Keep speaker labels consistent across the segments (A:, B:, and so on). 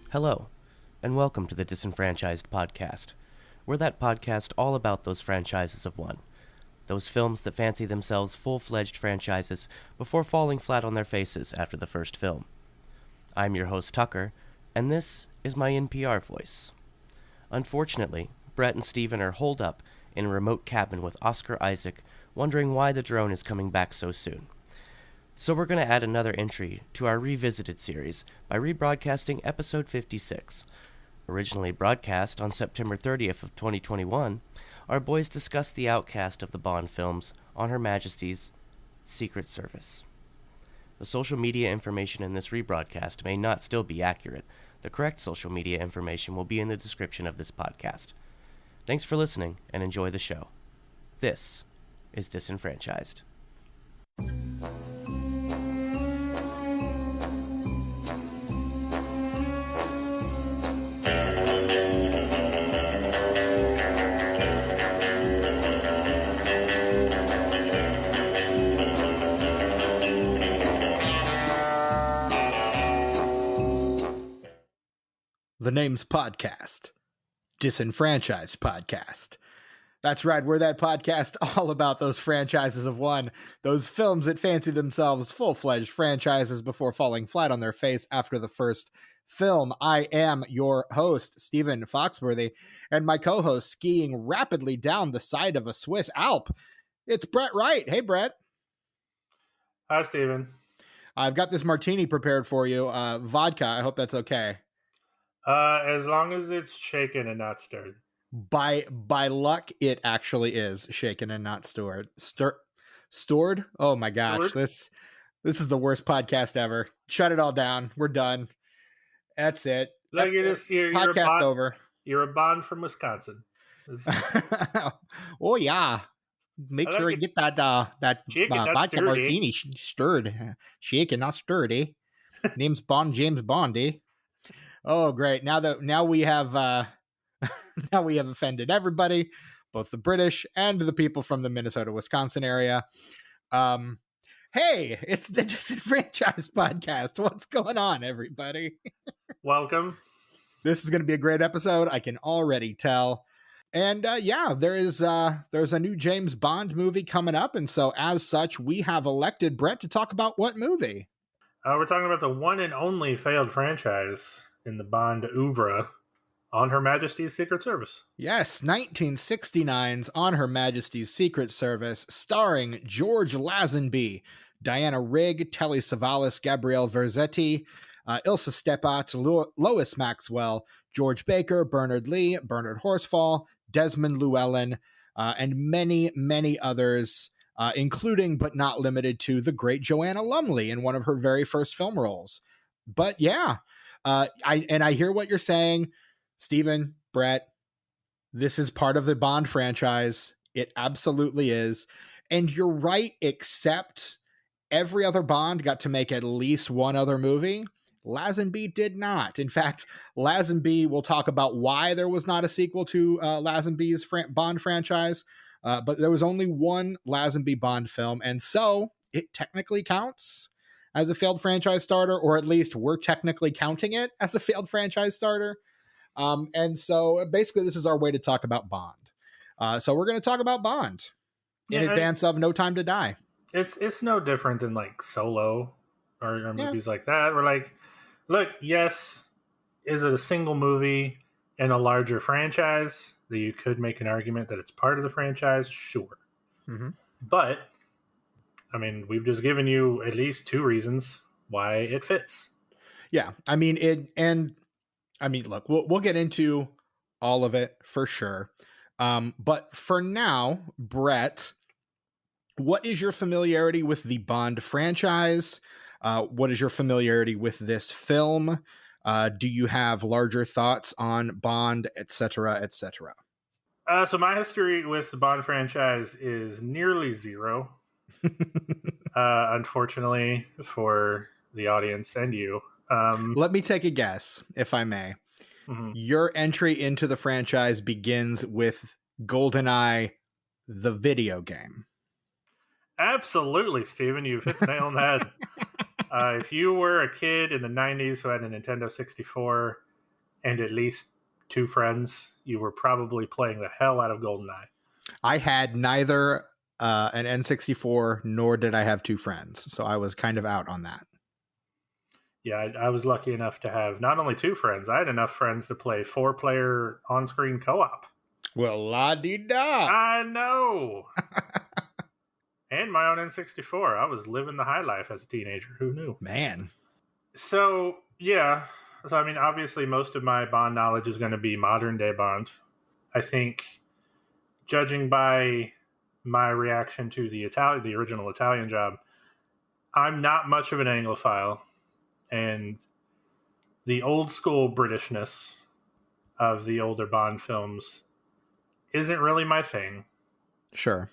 A: Hello, and welcome to the Disenfranchised Podcast. We're that podcast all about those franchises of one. Those films that fancy themselves full-fledged franchises before falling flat on their faces after the first film. I'm your host, Tucker, and this is my NPR voice. Unfortunately, Brett and Steven are holed up in a remote cabin with Oscar Isaac, wondering why the drone is coming back so soon. So we're going to add another entry to our Revisited series by rebroadcasting episode 56. Originally broadcast on September 30th of 2021, our boys discussed the outcast of the Bond films on Her Majesty's Secret Service. The social media information in this rebroadcast may not still be accurate. The correct social media information will be in the description of this podcast. Thanks for listening and enjoy the show. This is Disenfranchised.
B: The name's podcast, Disenfranchised Podcast. That's right, we're that podcast all about those franchises of one, those films that fancy themselves full-fledged franchises before falling flat on their face after the first film. I am your host, Stephen Foxworthy, and my co-host skiing rapidly down the side of a Swiss Alp. It's Brett Wright. Hey, Brett.
C: Hi, Stephen.
B: I've got this martini prepared for you, vodka. I hope that's okay.
C: As long as it's shaken and not stirred.
B: By luck, it actually is shaken and not stored. Stored? Oh my gosh, this is the worst podcast ever. Shut it all down. We're done. That's it.
C: Look at this.
B: Podcast over.
C: You're a Bond from Wisconsin.
B: Oh yeah. Make sure you get that vodka martini stirred, shaken, not stirred. Eh? Name's Bond, James Bond. Eh? Oh, great. Now we have offended everybody, both the British and the people from the Minnesota, Wisconsin area. Hey, it's the Disenfranchised Podcast. What's going on, everybody?
C: Welcome.
B: This is going to be a great episode. I can already tell. And there's a new James Bond movie coming up. And so as such, we have elected Brett to talk about what movie?
C: We're talking about the one and only failed franchise in the Bond oeuvre, On Her Majesty's Secret Service.
B: Yes, 1969's On Her Majesty's Secret Service, starring George Lazenby, Diana Rigg, Telly Savalas, Gabrielle Verzetti, Ilsa Stepat, Lois Maxwell, George Baker, Bernard Lee, Bernard Horsfall, Desmond Llewellyn, and many, many others, including but not limited to the great Joanna Lumley in one of her very first film roles. But yeah, I hear what you're saying, Stephen, Brett. This is part of the Bond franchise. It absolutely is. And you're right, except every other Bond got to make at least one other movie. Lazenby did not. In fact, Lazenby, we'll talk about why there was not a sequel to Lazenby's Bond franchise, but there was only one Lazenby Bond film, and so it technically counts as a failed franchise starter, or at least we're technically counting it as a failed franchise starter. And so basically this is our way to talk about Bond. So we're going to talk about Bond in advance of No Time to Die.
C: It's no different than like Solo or movies like that. We're like, look, yes, is it a single movie in a larger franchise that you could make an argument that it's part of the franchise? Sure. Mm-hmm. But I mean, we've just given you at least two reasons why it fits.
B: Yeah. I mean, look, we'll get into all of it for sure. But for now, Brett, what is your familiarity with the Bond franchise? What is your familiarity with this film? Do you have larger thoughts on Bond, et cetera, et cetera?
C: So my history with the Bond franchise is nearly zero. Unfortunately for the audience and you.
B: Let me take a guess, if I may.
C: Mm-hmm.
B: Your entry into the franchise begins with GoldenEye, the video game.
C: Absolutely, Steven. You've hit the nail on the head. If you were a kid in the 90s who had a Nintendo 64 and at least 2 friends, you were probably playing the hell out of GoldenEye.
B: I had neither an N64 nor did I have 2 friends, so I was kind of out on that.
C: Yeah, I was lucky enough to have not only 2 friends, I had enough friends to play 4-player on-screen co-op.
B: Well, la-di-da.
C: I know. And my own N64. I was living the high life as a teenager. Who knew?
B: Man.
C: So, yeah. So, I mean, obviously, most of my Bond knowledge is going to be modern-day Bond. I think, judging by my reaction to the original Italian job, I'm not much of an Anglophile. And the old school Britishness of the older Bond films isn't really my thing.
B: Sure.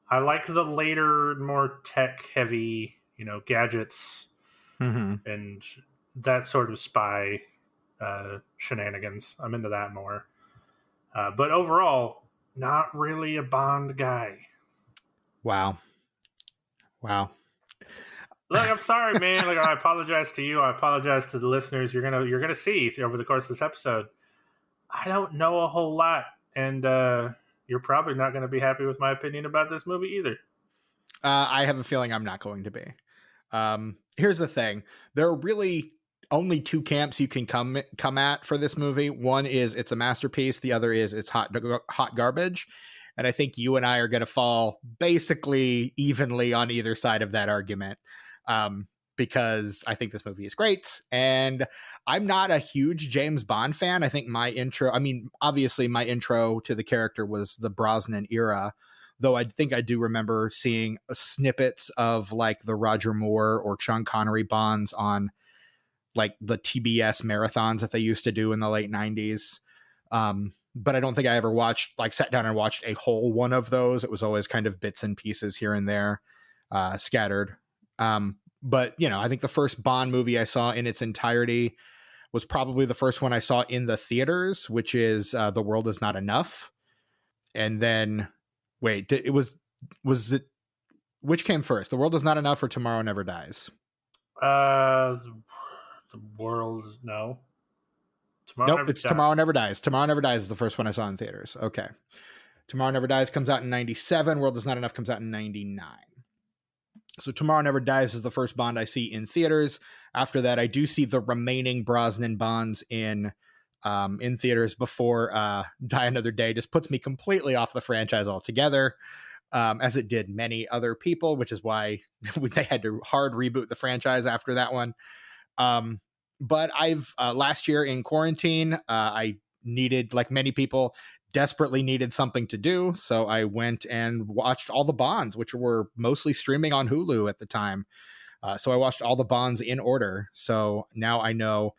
C: I like the later, more tech heavy, gadgets and that sort of spy shenanigans. I'm into that more. But overall, not really a Bond guy.
B: Wow.
C: Look, I'm sorry, man. Like, I apologize to you. I apologize to the listeners. You're gonna see over the course of this episode. I don't know a whole lot, and you're probably not going to be happy with my opinion about this movie either.
B: I have a feeling I'm not going to be. Here's the thing: there are really only 2 camps you can come at for this movie. One is it's a masterpiece. The other is it's hot garbage. And I think you and I are going to fall basically evenly on either side of that argument. Because I think this movie is great. And I'm not a huge James Bond fan. I think obviously my intro to the character was the Brosnan era, though I think I do remember seeing snippets of like the Roger Moore or Sean Connery Bonds on like the TBS marathons that they used to do in the late 90s. But I don't think I ever sat down and watched a whole one of those. It was always kind of bits and pieces here and there, scattered. But, I think the first Bond movie I saw in its entirety was probably the first one I saw in the theaters, which is The World Is Not Enough. And then, wait, was it, which came first? The World Is Not Enough or Tomorrow Never Dies?
C: The World is, no.
B: Tomorrow Never Dies. Tomorrow Never Dies is the first one I saw in theaters. Okay. Tomorrow Never Dies comes out in 97. World Is Not Enough comes out in 99. So Tomorrow Never Dies is the first Bond I see in theaters. After that, I do see the remaining Brosnan Bonds in theaters before Die Another Day just puts me completely off the franchise altogether, as it did many other people, which is why they had to hard reboot the franchise after that one. But I've last year in quarantine, I needed, like many people, desperately needed something to do. So I went and watched all the Bonds, which were mostly streaming on Hulu at the time. So I watched all the Bonds in order. So now I know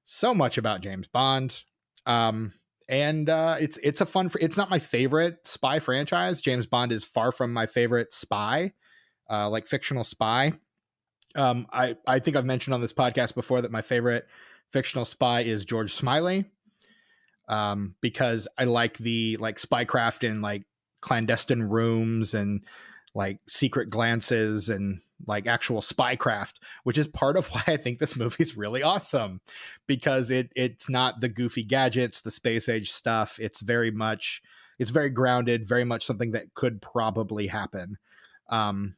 B: so much about James Bond. And it's a fun, it's not my favorite spy franchise. James Bond is far from my favorite spy, like fictional spy. I think I've mentioned on this podcast before that my favorite fictional spy is George Smiley. Because I like the spycraft in like clandestine rooms and like secret glances and like actual spycraft, which is part of why I think this movie's really awesome, because it's not the goofy gadgets, the space age stuff. It's very grounded, very much something that could probably happen. And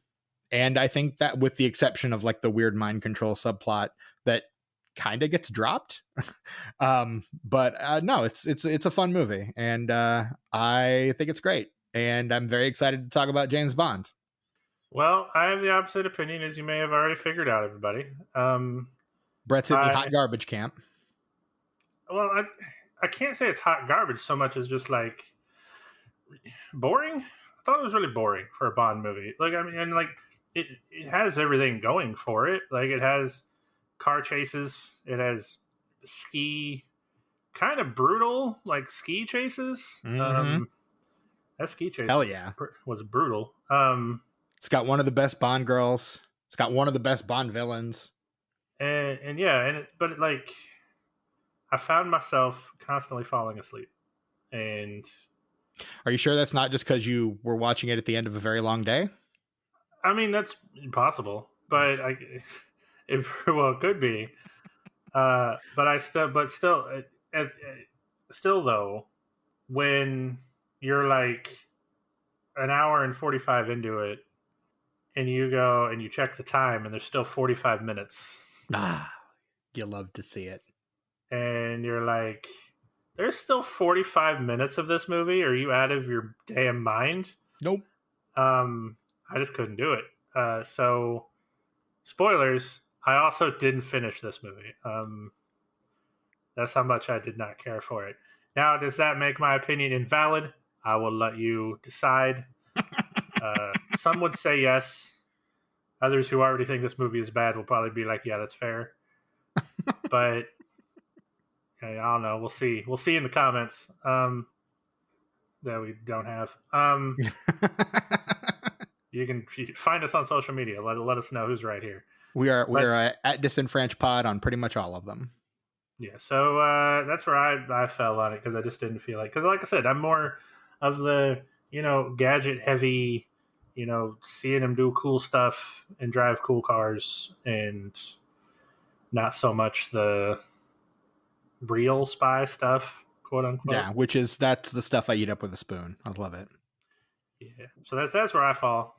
B: I think that with the exception of like the weird mind control subplot that kind of gets dropped. But no, it's a fun movie, and I think it's great, and I'm very excited to talk about James Bond.
C: Well, I have the opposite opinion, as you may have already figured out, everybody.
B: Brett's in the hot garbage camp.
C: Well, I can't say it's hot garbage so much as just like boring. I thought it was really boring for a Bond movie. Like, I mean, and like it has everything going for it. Like, it has car chases, it has ski kind of brutal, like ski chases. That ski chase
B: Hell yeah.
C: was brutal.
B: It's got one of the best Bond girls. It's got one of the best Bond villains.
C: And yeah, but like, I found myself constantly falling asleep. And
B: are you sure that's not just because you were watching it at the end of a very long day?
C: I mean, that's possible, but it could be. Still though, when you're like an hour and 45 into it, and you go and you check the time, and there's still 45 minutes.
B: You love to see it.
C: And you're like, there's still 45 minutes of this movie. Are you out of your damn mind?
B: Nope.
C: I just couldn't do it. So, spoilers, I also didn't finish this movie. That's how much I did not care for it. Now, does that make my opinion invalid? I will let you decide. Some would say yes. Others who already think this movie is bad will probably be like, yeah, that's fair. But I don't know. We'll see. We'll see in the comments that we don't have. You can find us on social media. Let us know who's right here.
B: We are at Disenfranchised Pod on pretty much all of them.
C: Yeah, so that's where I fell on it, because I just didn't feel like, because like I said, I'm more of the, gadget heavy, seeing him do cool stuff and drive cool cars, and not so much the real spy stuff, quote unquote.
B: Yeah, that's the stuff I eat up with a spoon. I love it.
C: Yeah, so that's where I fall.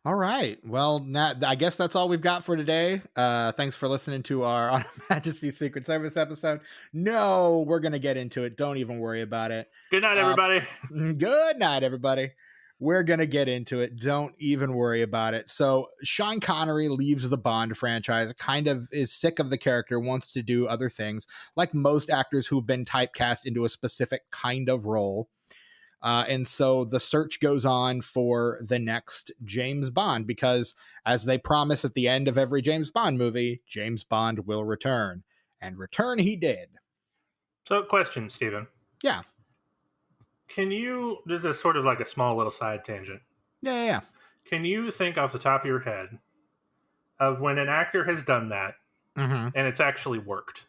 B: All right. Well, I guess that's all we've got for today. Thanks for listening to our On Her Majesty's Secret Service episode. No, we're going to get into it. Don't even worry about it.
C: Good night, everybody.
B: Good night, everybody. We're going to get into it. Don't even worry about it. So Sean Connery leaves the Bond franchise, kind of is sick of the character, wants to do other things, like most actors who've been typecast into a specific kind of role. And so the search goes on for the next James Bond, because as they promise at the end of every James Bond movie, James Bond will return. And return he did.
C: So question, Stephen.
B: Yeah.
C: This is sort of like a small little side tangent.
B: Yeah.
C: Can you think off the top of your head of when an actor has done that and it's actually worked?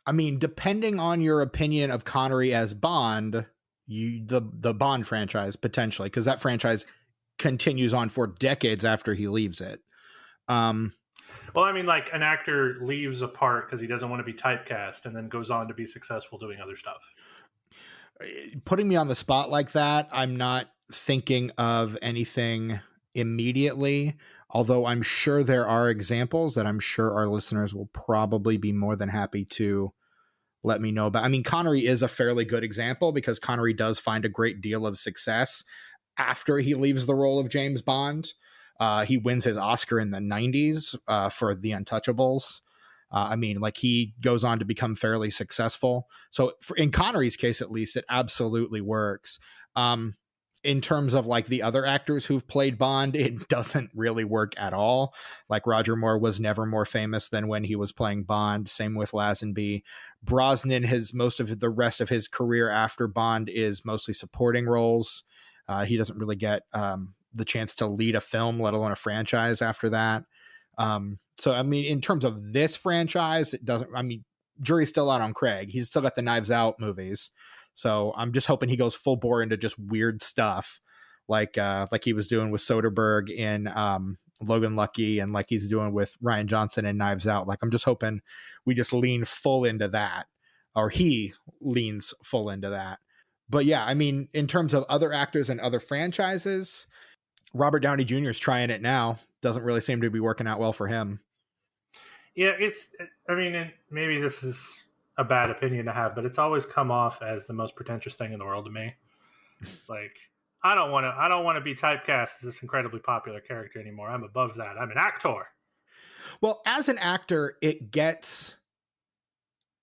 B: I mean, depending on your opinion of Connery as Bond, the Bond franchise potentially, because that franchise continues on for decades after he leaves it.
C: Well, I mean, like an actor leaves a part because he doesn't want to be typecast and then goes on to be successful doing other stuff.
B: Putting me on the spot like that, I'm not thinking of anything immediately, although I'm sure there are examples that I'm sure our listeners will probably be more than happy to let me know about. I mean, Connery is a fairly good example, because Connery does find a great deal of success after he leaves the role of James Bond. He wins his Oscar in the 90s for The Untouchables. I mean, like, he goes on to become fairly successful. So in Connery's case, at least, it absolutely works. In terms of like the other actors who've played Bond, it doesn't really work at all. Like Roger Moore was never more famous than when he was playing Bond. Same with Lazenby. Brosnan, most of the rest of his career after Bond is mostly supporting roles. He doesn't really get the chance to lead a film, let alone a franchise after that. So, I mean, in terms of this franchise, jury's still out on Craig. He's still got the Knives Out movies. So I'm just hoping he goes full bore into just weird stuff, like he was doing with Soderbergh in Logan Lucky, and like he's doing with Rian Johnson in Knives Out. Like, I'm just hoping we just lean full into that, or he leans full into that. But yeah, I mean, in terms of other actors and other franchises, Robert Downey Jr. is trying it now. Doesn't really seem to be working out well for him.
C: Yeah, and maybe this is a bad opinion to have, but it's always come off as the most pretentious thing in the world to me. Like, I don't want to be typecast as this incredibly popular character anymore. I'm above that. I'm an actor.
B: Well, as an actor, it gets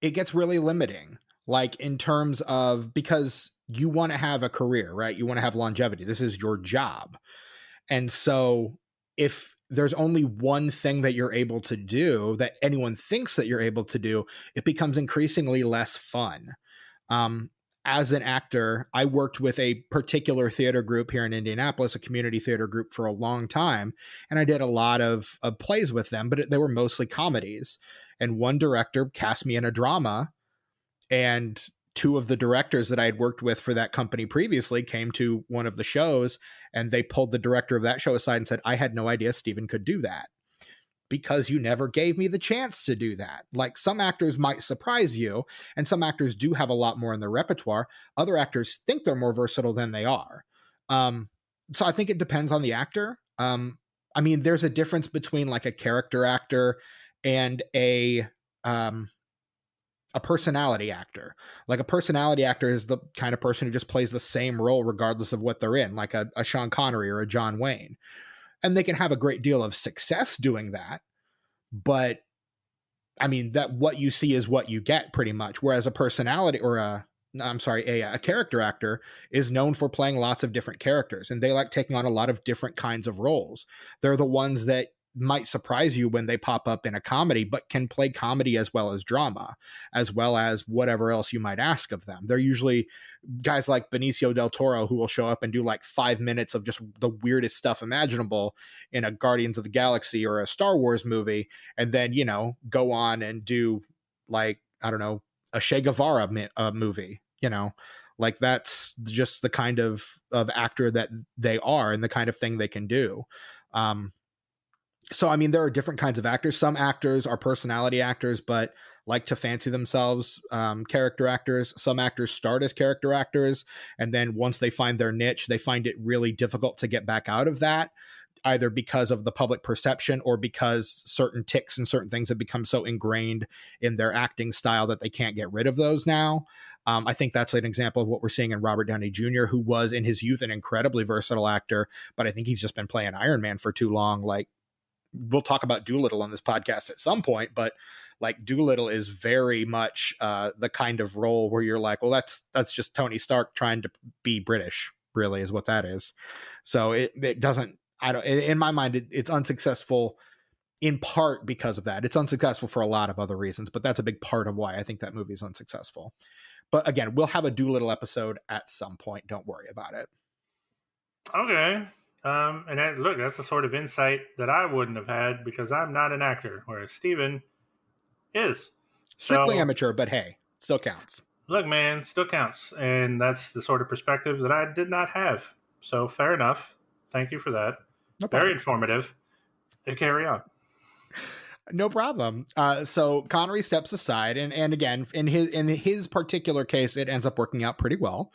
B: really limiting. Like, in terms of, because you want to have a career, right? You want to have longevity. This is your job. And so if there's only one thing that you're able to do that anyone thinks that you're able to do, it becomes increasingly less fun. As an actor, I worked with a particular theater group here in Indianapolis, a community theater group, for a long time. And I did a lot of plays with them, but they were mostly comedies. And one director cast me in a drama. And two of the directors that I had worked with for that company previously came to one of the shows, and they pulled the director of that show aside and said, I had no idea Steven could do that, because you never gave me the chance to do that. Like, some actors might surprise you, and some actors do have a lot more in their repertoire. Other actors think they're more versatile than they are. So I think it depends on the actor. I mean, there's a difference between like a character actor and a personality actor. Like, a personality actor is the kind of person who just plays the same role regardless of what they're in, like a Sean Connery or a John Wayne. And they can have a great deal of success doing that. But I mean, that what you see is what you get, pretty much. Whereas a personality or a character actor is known for playing lots of different characters, and they like taking on a lot of different kinds of roles. They're the ones that might surprise you when they pop up in a comedy, but can play comedy as well as drama, as well as whatever else you might ask of them. They're usually guys like Benicio del Toro, who will show up and do like 5 minutes of just the weirdest stuff imaginable in a Guardians of the Galaxy or a Star Wars movie, and then, you know, go on and do, like, I don't know, a Che Guevara movie, you know. Like, that's just the kind of actor that they are and the kind of thing they can do. So, I mean, there are different kinds of actors. Some actors are personality actors, but like to fancy themselves character actors. Some actors start as character actors, and then once they find their niche, they find it really difficult to get back out of that, either because of the public perception or because certain tics and certain things have become so ingrained in their acting style that they can't get rid of those now. I think that's an example of what we're seeing in Robert Downey Jr., who was in his youth an incredibly versatile actor, but I think he's just been playing Iron Man for too long. Like, we'll talk about Doolittle on this podcast at some point, but like, Doolittle is very much the kind of role where you're like, well, that's just Tony Stark trying to be British, really, is what that is. So it doesn't, in my mind, it's unsuccessful in part because of that. It's unsuccessful for a lot of other reasons, but that's a big part of why I think that movie is unsuccessful. But again, we'll have a Doolittle episode at some point. Don't worry about it.
C: Okay. And look, that's the sort of insight that I wouldn't have had, because I'm not an actor, whereas Steven is.
B: Strictly amateur, but hey, still counts.
C: Look, man, still counts. And that's the sort of perspective that I did not have. So fair enough. Thank you for that. No problem. Very informative. And carry on.
B: No problem. So Connery steps aside, and again, in his particular case, it ends up working out pretty well,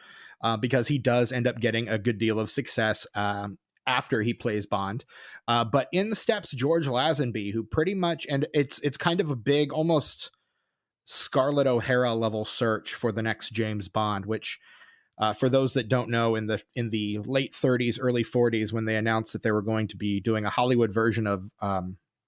B: because he does end up getting a good deal of success after he plays Bond. But in steps George Lazenby, who pretty much, and it's kind of a big, almost Scarlett O'Hara level search for the next James Bond, which for those that don't know, in the late 30s, early 40s, when they announced that they were going to be doing a Hollywood version of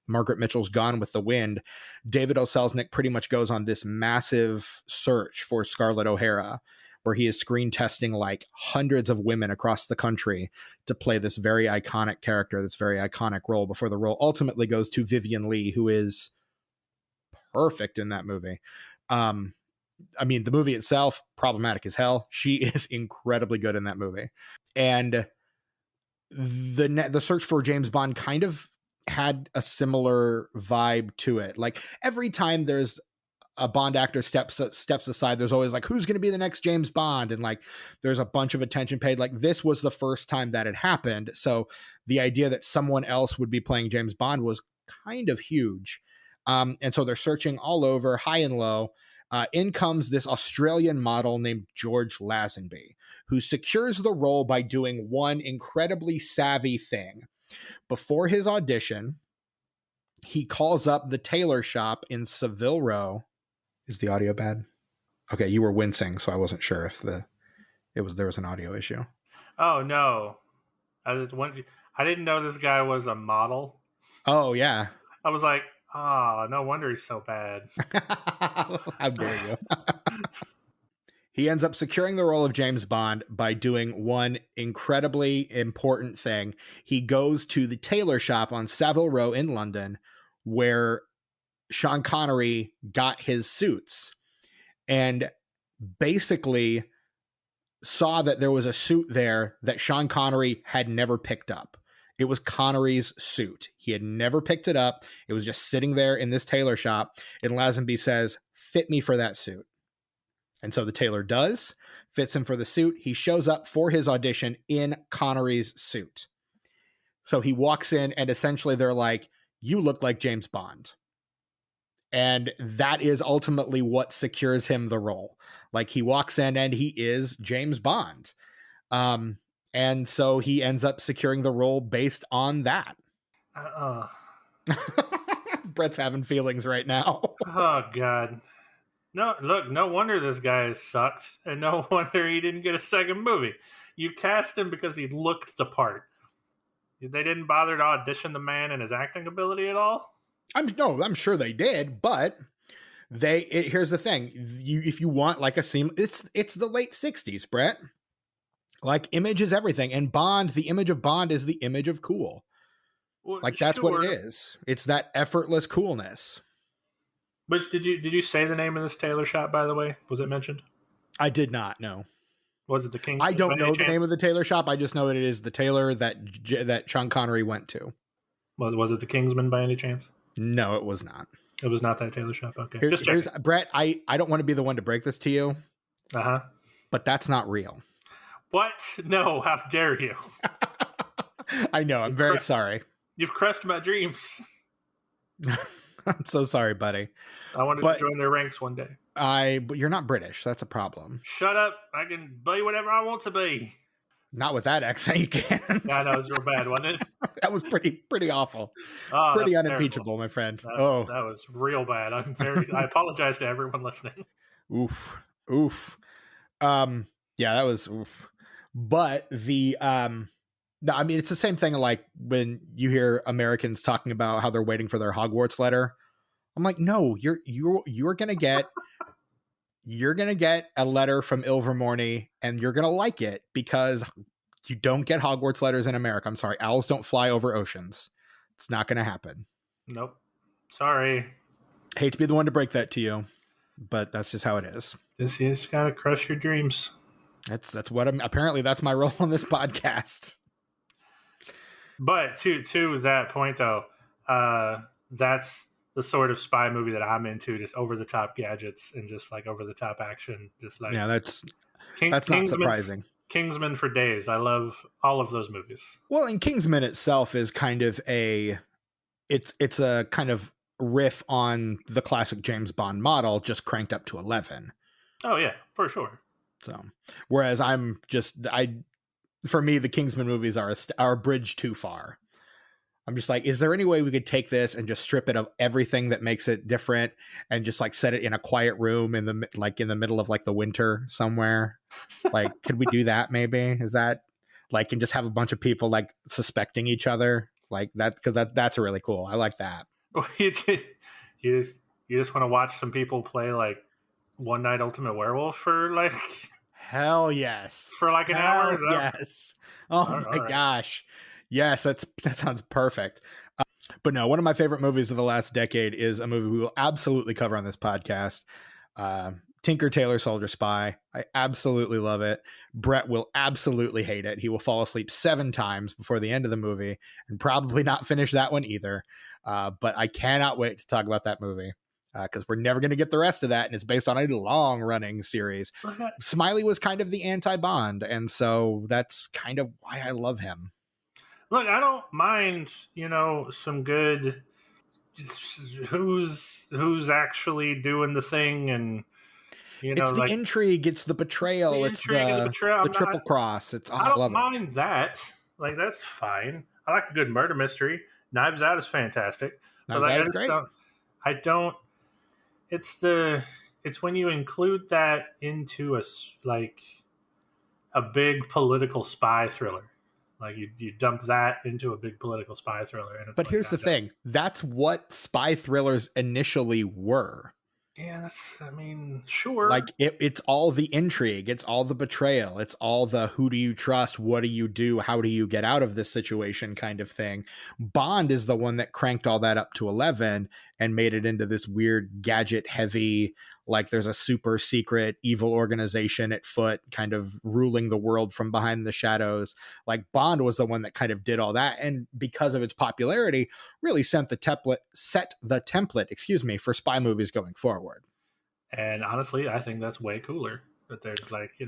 B: Margaret Mitchell's Gone with the Wind, David O. Selznick pretty much goes on this massive search for Scarlett O'Hara, where he is screen testing like hundreds of women across the country to play this very iconic character, this very iconic role, before the role ultimately goes to Vivien Leigh, who is perfect in that movie. I mean, the movie itself, problematic as hell. She is incredibly good in that movie. And the search for James Bond kind of had a similar vibe to it. Like, every time there's a Bond actor steps aside, there's always like, who's going to be the next James Bond? And like, there's a bunch of attention paid. Like, this was the first time that had happened. So the idea that someone else would be playing James Bond was kind of huge. And so they're searching all over, high and low. In comes this Australian model named George Lazenby, who secures the role by doing one incredibly savvy thing. Before his audition, he calls up the tailor shop in Savile Row. Is the audio bad? Okay, you were wincing, so I wasn't sure if there was an audio issue.
C: Oh no, I didn't know this guy was a model.
B: Oh yeah,
C: I was like, oh, no wonder he's so bad.
B: How dare you? He ends up securing the role of James Bond by doing one incredibly important thing. He goes to the tailor shop on Savile Row in London, where Sean Connery got his suits, and basically saw that there was a suit there that Sean Connery had never picked up. It was Connery's suit. He had never picked it up. It was just sitting there in this tailor shop. And Lazenby says, fit me for that suit. And so the tailor does, fits him for the suit. He shows up for his audition in Connery's suit. So he walks in and essentially they're like, you look like James Bond. And that is ultimately what secures him the role. Like he walks in and he is James Bond. And so he ends up securing the role based on that. Brett's having feelings right now.
C: Oh, God. No, look, no wonder this guy sucked. And no wonder he didn't get a second movie. You cast him because he looked the part. They didn't bother to audition the man and his acting ability at all?
B: I'm sure they did, but here's the thing. If you want like a it's the late 60s, Brett. Like image is everything. And Bond, the image of Bond is the image of cool.
C: Well,
B: like that's what it is. It's that effortless coolness.
C: Which did you say the name of this tailor shop, by the way? Was it mentioned?
B: I did not, no.
C: Was it the Kingsman?
B: I don't know the name of the tailor shop. I just know that it is the tailor that Sean Connery went to.
C: Was it the Kingsman by any chance?
B: No, it was not.
C: It was not that tailor shop. Okay.
B: Here's Brett, I don't want to be the one to break this to you.
C: Uh-huh.
B: But that's not real.
C: What? No, how dare you?
B: I know, I'm very sorry.
C: You've crushed my dreams.
B: I'm so sorry, buddy.
C: I wanted to join their ranks one day.
B: But you're not British. That's a problem.
C: Shut up. I can be whatever I want to be.
B: Not with that accent, you can't.
C: Yeah, I know, it was real bad, wasn't it?
B: That was pretty awful.
C: Oh,
B: pretty unimpeachable, my friend.
C: That was real bad. I apologize to everyone listening.
B: Oof. Yeah, that was oof. But no, I mean, it's the same thing like when you hear Americans talking about how they're waiting for their Hogwarts letter. I'm like, no, you're gonna get a letter from Ilvermorny and you're gonna like it because you don't get Hogwarts letters in America. I'm sorry, owls don't fly over oceans. It's not gonna happen.
C: Nope. Sorry.
B: Hate to be the one to break that to you, but that's just how it is.
C: This is gotta crush your dreams.
B: That's what apparently that's my role on this podcast.
C: But to that point though, that's the sort of spy movie that I'm into, just over the top gadgets and just like over the top action. Just like,
B: yeah, that's not surprising.
C: Kingsman for days. I love all of those movies.
B: Well, and Kingsman itself is kind of it's a kind of riff on the classic James Bond model, just cranked up to 11.
C: Oh yeah, for sure.
B: So, whereas for me, the Kingsman movies are a bridge too far. I'm just like, is there any way we could take this and just strip it of everything that makes it different and just like set it in a quiet room in the middle of like the winter somewhere? Like, could we do that? Maybe is that like, and just have a bunch of people like suspecting each other like that? Because that's really cool. I like that.
C: You just want to watch some people play like One Night Ultimate Werewolf for like.
B: Hell yes.
C: For like an hour?
B: Yes. Oh my gosh. Yes, that sounds perfect. But no, one of my favorite movies of the last decade is a movie we will absolutely cover on this podcast. Tinker, Tailor, Soldier, Spy. I absolutely love it. Brett will absolutely hate it. He will fall asleep 7 times before the end of the movie and probably not finish that one either. But I cannot wait to talk about that movie. Because we're never going to get the rest of that, and it's based on a long-running series.
C: Okay.
B: Smiley was kind of the anti-Bond, and so that's kind of why I love him.
C: Look, I don't mind, some good who's actually doing the thing, and
B: it's the intrigue, it's the betrayal, it's the triple cross.
C: I don't mind that. Like, that's fine. I like a good murder mystery. Knives Out is fantastic.
B: Knives Out is great.
C: I don't. It's when you include that into a big political spy thriller. Like you dump that into a big political spy thriller. And
B: but here's the thing. That's what spy thrillers initially were.
C: Yeah, I mean, sure.
B: Like it's all the intrigue, it's all the betrayal, it's all the who do you trust, what do you do, how do you get out of this situation kind of thing. Bond is the one that cranked all that up to 11 and made it into this weird gadget heavy, like there's a super secret evil organization at foot kind of ruling the world from behind the shadows. Like Bond was the one that kind of did all that, and because of its popularity really set the template for spy movies going forward.
C: And honestly, I think that's way cooler. That there's like, you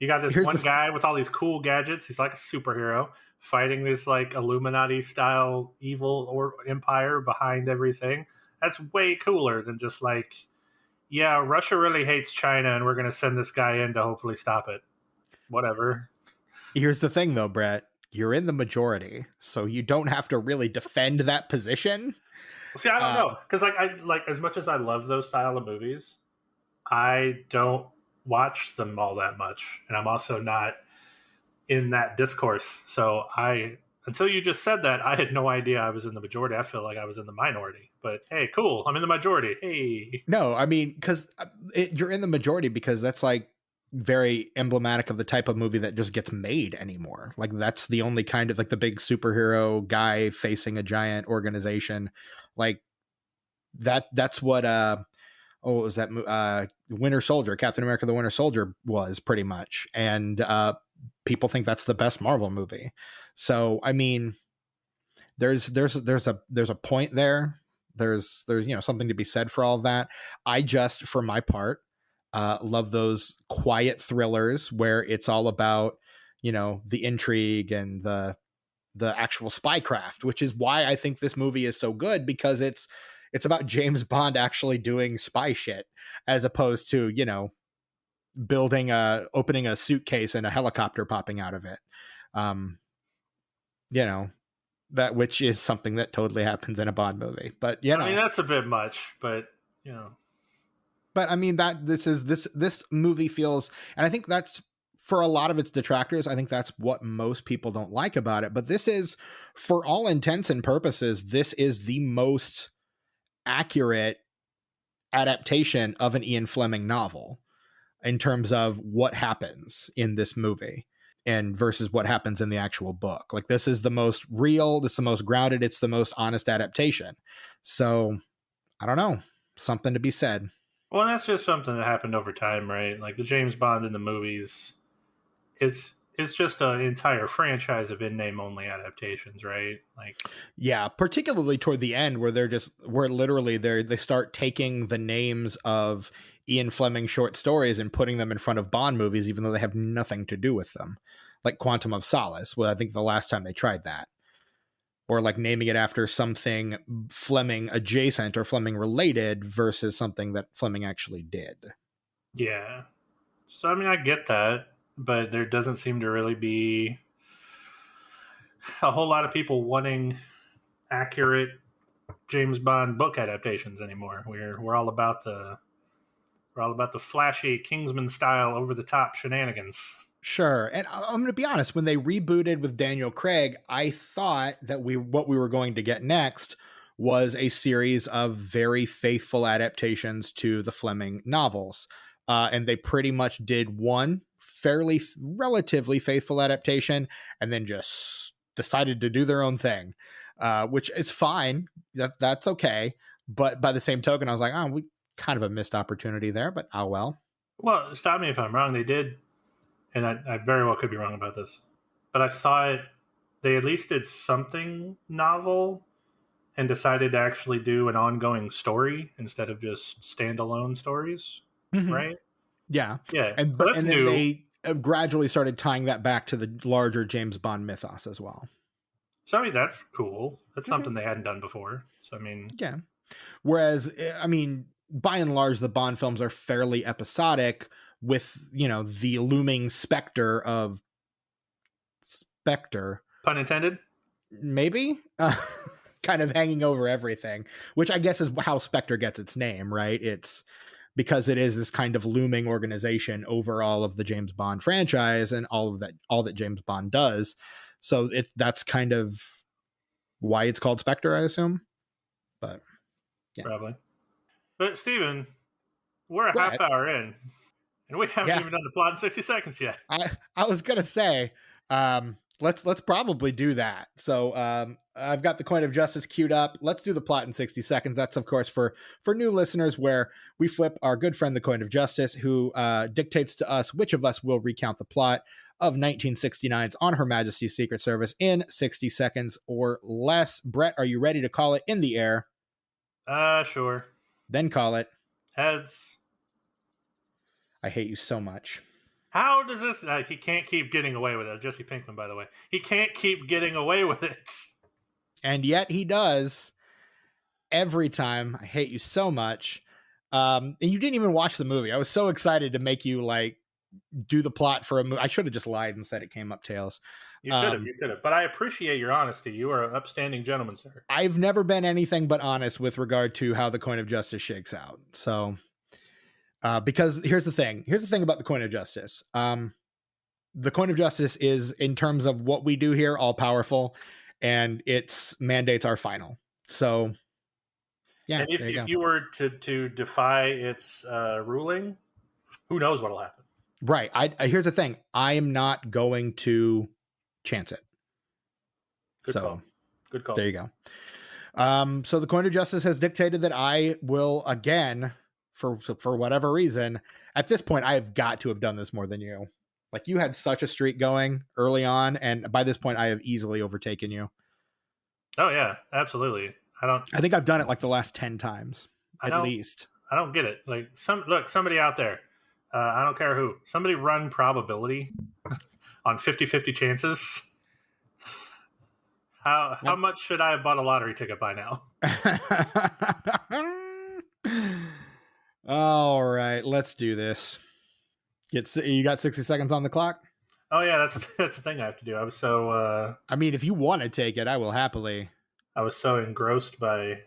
C: got this
B: Here's
C: one
B: the
C: guy with all these cool gadgets. He's like a superhero fighting this like Illuminati style evil or empire behind everything. That's way cooler than just like, yeah, Russia really hates China and we're going to send this guy in to hopefully stop it. Whatever.
B: Here's the thing though, Brett, you're in the majority, so you don't have to really defend that position.
C: See, I don't know, because like as much as I love those style of movies, I don't watch them all that much, and I'm also not in that discourse. So until you just said that, I had no idea I was in the majority. I feel like I was in the minority. But hey, cool, I'm in the majority. Hey,
B: no, I mean, because you're in the majority because that's like very emblematic of the type of movie that just gets made anymore. Like that's the only kind of like the big superhero guy facing a giant organization. Like that's what what was that Winter Soldier, Captain America the Winter Soldier was pretty much, and people think that's the best Marvel movie. So I mean, there's a point there. There's something to be said for all of that. I just, for my part, love those quiet thrillers where it's all about the intrigue and the actual spycraft, which is why I think this movie is so good, because it's about James Bond actually doing spy shit as opposed to, opening a suitcase and a helicopter popping out of it. That, which is something that totally happens in a Bond movie, but I
C: mean, that's a bit much, but
B: but I mean that this movie feels, and I think that's, for a lot of its detractors, I think that's what most people don't like about it. But this is, for all intents and purposes, this is the most accurate adaptation of an Ian Fleming novel in terms of what happens in this movie and versus what happens in the actual book. Like this is the most real, this is the most grounded, it's the most honest adaptation. So I don't know, something to be said.
C: Well, that's just something that happened over time, right? Like the James Bond in the movies, it's just an entire franchise of in-name only adaptations, right? Like,
B: yeah, particularly toward the end where literally they start taking the names of Ian Fleming short stories and putting them in front of Bond movies, even though they have nothing to do with them. Like Quantum of Solace, well, I think the last time they tried that. Or like naming it after something Fleming adjacent or Fleming related versus something that Fleming actually did.
C: Yeah. So, I mean, I get that, but there doesn't seem to really be a whole lot of people wanting accurate James Bond book adaptations anymore. We're all about the flashy Kingsman style over the top shenanigans.
B: Sure. And I'm going to be honest, when they rebooted with Daniel Craig, I thought that what we were going to get next was a series of very faithful adaptations to the Fleming novels. And they pretty much did one relatively faithful adaptation and then just decided to do their own thing, which is fine. That's okay. But by the same token, I was like, we kind of a missed opportunity there, but oh well.
C: Well, stop me if I'm wrong. They did, and I very well could be wrong about this, but I thought they at least did something novel and decided to actually do an ongoing story instead of just standalone stories, right?
B: Yeah.
C: Yeah.
B: And then they gradually started tying that back to the larger James Bond mythos as well.
C: So, I mean, that's cool. That's something they hadn't done before. So, I mean...
B: Yeah. Whereas, I mean, by and large, the Bond films are fairly episodic with, the looming specter of Spectre.
C: Pun intended?
B: Maybe? Kind of hanging over everything, which I guess is how Spectre gets its name, right? It's because it is this kind of looming organization over all of the James Bond franchise and all that James Bond does. So that's kind of why it's called Spectre, I assume. But yeah.
C: Probably. But Steven, we're a half hour in, and we haven't even done the plot in 60 seconds yet.
B: I was gonna say, let's probably do that. So I've got the Coin of Justice queued up. Let's do the plot in 60 seconds. That's of course for new listeners, where we flip our good friend the Coin of Justice, who dictates to us which of us will recount the plot of 1969's On Her Majesty's Secret Service in 60 seconds or less. Brett, are you ready to call it in the air?
C: Sure.
B: Then call it.
C: Heads.
B: I hate you so much.
C: How does this... he can't keep getting away with it. Jesse Pinkman, by the way. He can't keep getting away with it.
B: And yet he does. Every time. I hate you so much. And you didn't even watch the movie. I was so excited to make you like do the plot for a movie. I should have just lied and said it came up tails.
C: You could have. But I appreciate your honesty. You are an upstanding gentleman, sir.
B: I've never been anything but honest with regard to how the Coin of Justice shakes out. So, because here's the thing about the Coin of Justice. The Coin of Justice is, in terms of what we do here, all powerful, and its mandates are final. So, yeah.
C: And if you were to defy its ruling, who knows what'll happen?
B: Right. I here's the thing. I am not going to chance it.
C: Good call.
B: There you go. So the Coin of Justice has dictated that I will, again, for whatever reason, at this point, I have got to have done this more than you. Like, you had such a streak going early on, and by this point, I have easily overtaken you.
C: Oh yeah, absolutely. I think
B: I've done it like the last 10 times at least.
C: I don't get it. Like, somebody out there, I don't care who, somebody run probability on 50-50 chances. How much should I have bought a lottery ticket by now?
B: All right, let's do this. You got 60 seconds on the clock?
C: Oh yeah, that's the thing I have to do. I was so
B: I mean, if you want to take it, I will happily.
C: I was so engrossed by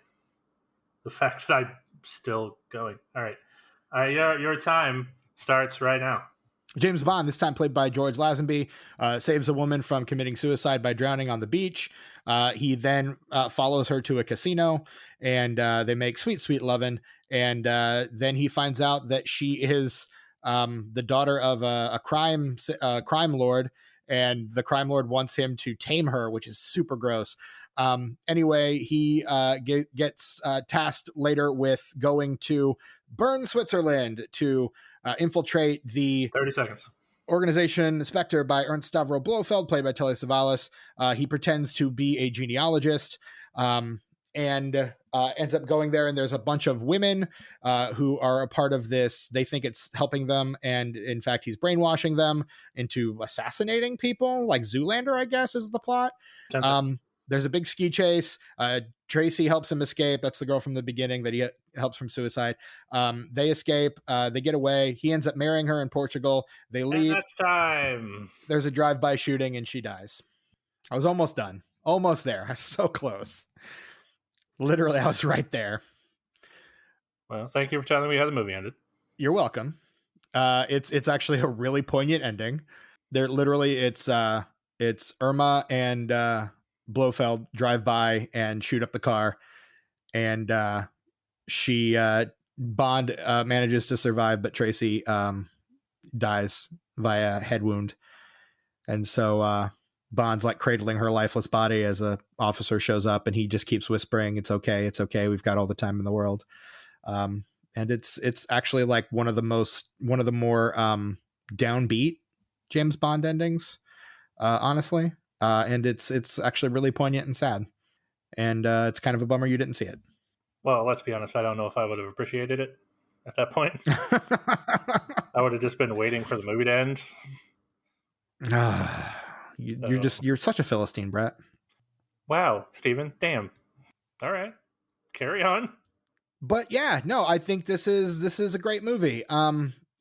C: the fact that I'm still going. All right, your time starts right now.
B: James Bond, this time played by George Lazenby, saves a woman from committing suicide by drowning on the beach. He then follows her to a casino, and they make sweet, sweet lovin'. And then he finds out that she is the daughter of a crime lord, and the crime lord wants him to tame her, which is super gross. Anyway, he gets tasked later with going to Bern, Switzerland to infiltrate the
C: 30 seconds
B: organization Spectre by Ernst Stavro Blofeld, played by Telly Savalas. He pretends to be a genealogist and ends up going there. And there's a bunch of women who are a part of this. They think it's helping them. And in fact, he's brainwashing them into assassinating people, like Zoolander, I guess, is the plot. There's a big ski chase. Tracy helps him escape. That's the girl from the beginning that he helps from suicide. They escape. They get away. He ends up marrying her in Portugal. They leave.
C: And that's time.
B: There's a drive-by shooting and she dies. I was almost done. Almost there. I was so close. Literally, I was right there.
C: Well, thank you for telling me how the movie ended.
B: You're welcome. It's actually a really poignant ending. It's Irma and Blofeld drive by and shoot up the car, and Bond manages to survive, but Tracy dies via head wound. And so Bond's like cradling her lifeless body as a officer shows up, and he just keeps whispering, it's okay, we've got all the time in the world. And it's actually like one of the more downbeat James Bond endings, honestly. And it's actually really poignant and sad. And it's kind of a bummer you didn't see it.
C: Well, let's be honest. I don't know if I would have appreciated it at that point. I would have just been waiting for the movie to end.
B: You're such a Philistine, Brett.
C: Wow, Steven. Damn. All right. Carry on.
B: But yeah, no, I think this is a great movie.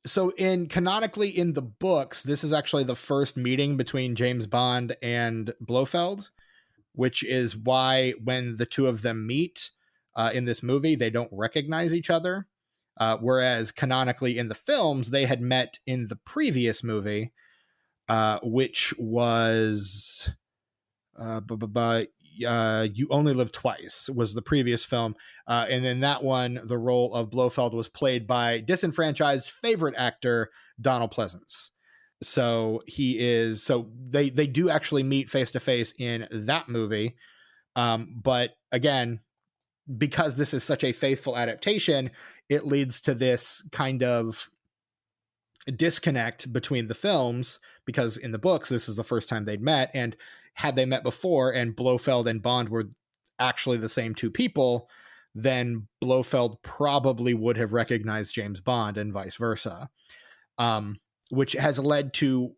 B: So canonically in the books, this is actually the first meeting between James Bond and Blofeld, which is why when the two of them meet in this movie, they don't recognize each other. Whereas canonically in the films, they had met in the previous movie, which was You Only Live Twice was the previous film. And in that one, the role of Blofeld was played by disenfranchised favorite actor Donald Pleasance. So they do actually meet face to face in that movie. But again, because this is such a faithful adaptation, it leads to this kind of disconnect between the films, because in the books, this is the first time they'd met. And had they met before and Blofeld and Bond were actually the same two people, then Blofeld probably would have recognized James Bond and vice versa. Which has led to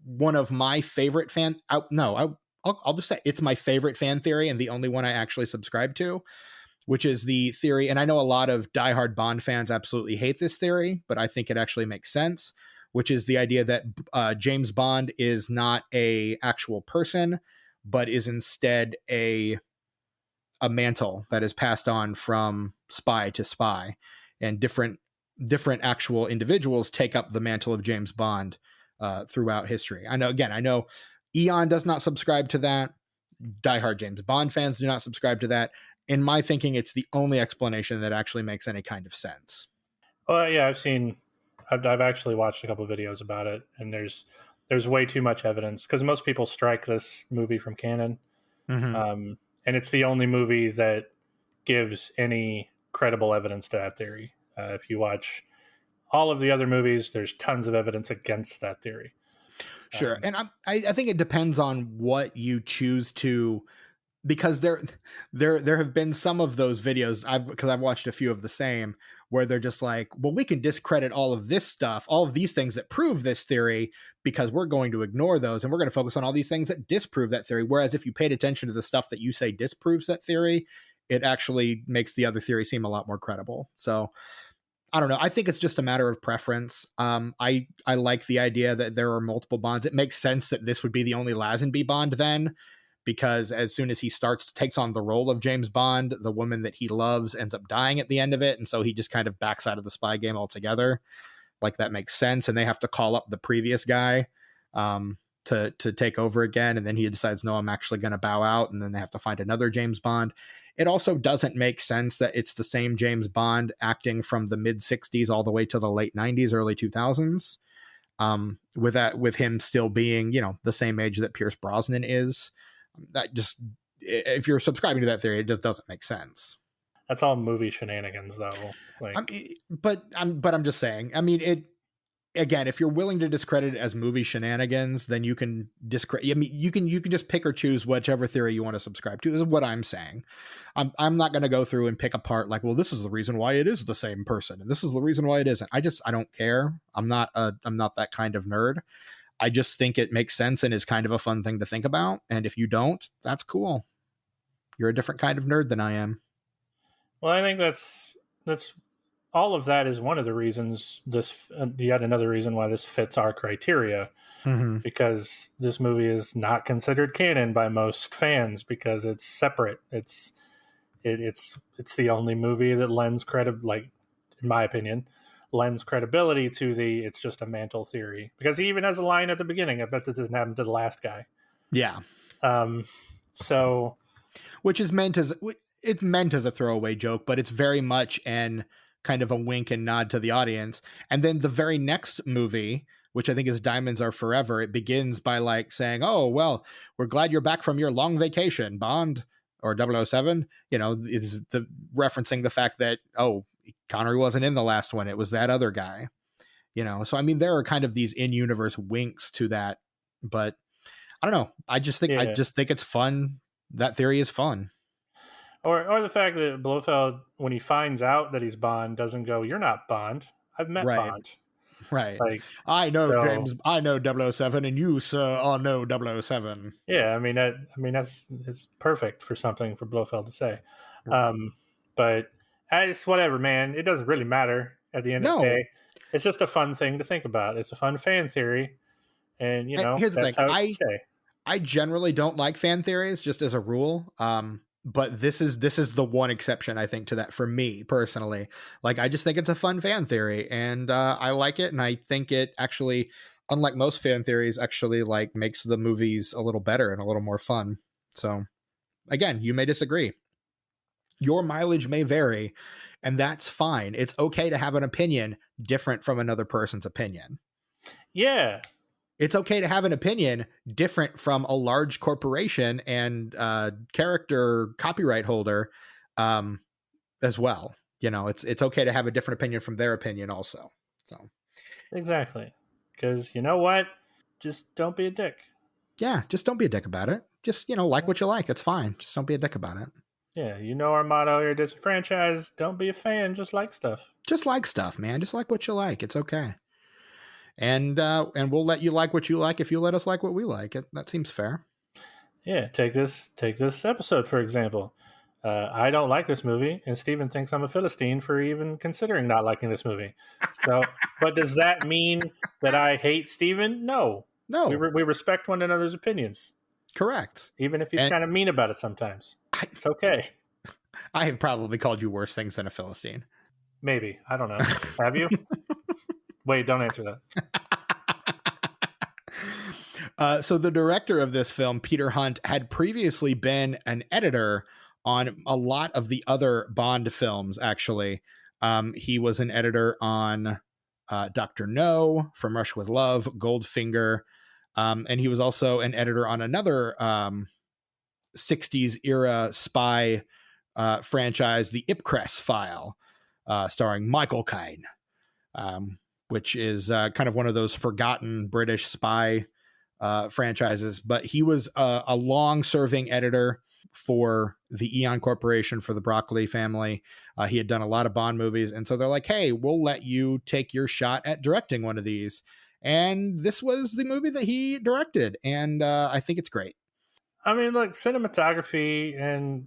B: one of my favorite I'll just say it's my favorite fan theory and the only one I actually subscribe to, which is the theory. And I know a lot of diehard Bond fans absolutely hate this theory, but I think it actually makes sense, which is the idea that James Bond is not a actual person, but is instead a mantle that is passed on from spy to spy, and different actual individuals take up the mantle of James Bond throughout history. I know Eon does not subscribe to that. Diehard James Bond fans do not subscribe to that. In my thinking, it's the only explanation that actually makes any kind of sense.
C: Well, yeah, I've actually watched a couple of videos about it, and there's way too much evidence, because most people strike this movie from canon. Mm-hmm. And it's the only movie that gives any credible evidence to that theory. If you watch all of the other movies, there's tons of evidence against that theory.
B: Sure. And I think it depends on what you choose to, because there have been some of those videos, because I've watched a few of the same, where they're just like, well, we can discredit all of this stuff, all of these things that prove this theory, because we're going to ignore those, and we're going to focus on all these things that disprove that theory. Whereas if you paid attention to the stuff that you say disproves that theory, it actually makes the other theory seem a lot more credible. So I don't know. I think it's just a matter of preference. I like the idea that there are multiple Bonds. It makes sense that this would be the only Lazenby Bond then, because as soon as he takes on the role of James Bond, the woman that he loves ends up dying at the end of it. And so he just kind of backs out of the spy game altogether. Like, that makes sense. And they have to call up the previous guy to take over again. And then he decides, no, I'm actually going to bow out. And then they have to find another James Bond. It also doesn't make sense that it's the same James Bond acting from the mid 60s all the way to the late 90s, early 2000s. With him still being, the same age that Pierce Brosnan is. That just, if you're subscribing to that theory, it just doesn't make sense.
C: That's all movie shenanigans, though.
B: But I'm just saying. I mean, again, if you're willing to discredit it as movie shenanigans, then you can discredit. I mean, you can just pick or choose whichever theory you want to subscribe to. Is what I'm saying. I'm not going to go through and pick apart like, well, this is the reason why it is the same person, and this is the reason why it isn't. I don't care. I'm not that kind of nerd. I just think it makes sense and is kind of a fun thing to think about. And if you don't, that's cool. You're a different kind of nerd than I am.
C: Well, I think that's all of that is one of the reasons yet another reason why this fits our criteria, because this movie is not considered canon by most fans because it's separate. It's the only movie that lends in my opinion, lends credibility to it's just a mantle theory, because he even has a line at the beginning. I bet this doesn't happen to the last guy.
B: Yeah.
C: So,
B: which is meant as a throwaway joke, but it's very much an kind of a wink and nod to the audience. And then the very next movie, which I think is Diamonds Are Forever, it begins by saying, oh, well, we're glad you're back from your long vacation, Bond, or 007, is referencing the fact that, oh, Connery wasn't in the last one. It was that other guy, So, I mean, there are kind of these in-universe winks to that, but I don't know. I just think it's fun. That theory is fun.
C: Or the fact that Blofeld, when he finds out that he's Bond, doesn't go, "You're not Bond. I've met Bond."
B: Right. I know James. I know 007, and you, sir, all know 007.
C: Yeah, I mean that's perfect for something for Blofeld to say. But it's whatever, man. It doesn't really matter at the end of the day. It's just a fun thing to think about. It's a fun fan theory, and
B: here's the thing.
C: How it stay.
B: I generally don't like fan theories, just as a rule. But this is the one exception, I think, to that for me personally. I just think it's a fun fan theory, and I like it, and I think it actually, unlike most fan theories, actually makes the movies a little better and a little more fun. So again, you may disagree. Your mileage may vary, and that's fine. It's okay to have an opinion different from another person's opinion.
C: Yeah.
B: It's okay to have an opinion different from a large corporation and character copyright holder as well. You know, it's okay to have a different opinion from their opinion also. So
C: exactly. Because you know what? Just don't be a dick.
B: Yeah, just don't be a dick about it. Just, like what you like. It's fine. Just don't be a dick about it.
C: Yeah, our motto here, Disenfranchised, don't be a fan, just like stuff.
B: Just like stuff, man. Just like what you like. It's okay. And we'll let you like what you like if you let us like what we like. That seems fair.
C: Yeah, take this episode, for example. I don't like this movie, and Steven thinks I'm a Philistine for even considering not liking this movie. So, but does that mean that I hate Steven? No. We respect one another's opinions.
B: Correct.
C: Even if he's kind of mean about it sometimes. It's okay.
B: I have probably called you worse things than a Philistine.
C: Maybe. I don't know. Have you? Wait, don't answer
B: that. So the director of this film, Peter Hunt, had previously been an editor on a lot of the other Bond films, actually. He was an editor on Dr. No, From Russia with Love, Goldfinger, and he was also an editor on another 60s era spy franchise, The Ipcress File, starring Michael Caine, which is kind of one of those forgotten British spy franchises. But he was a long-serving editor for the Eon Corporation, for the Broccoli family. He had done a lot of Bond movies. And so they're like, hey, we'll let you take your shot at directing one of these. And this was the movie that he directed. And I think it's great.
C: I mean, like, cinematography and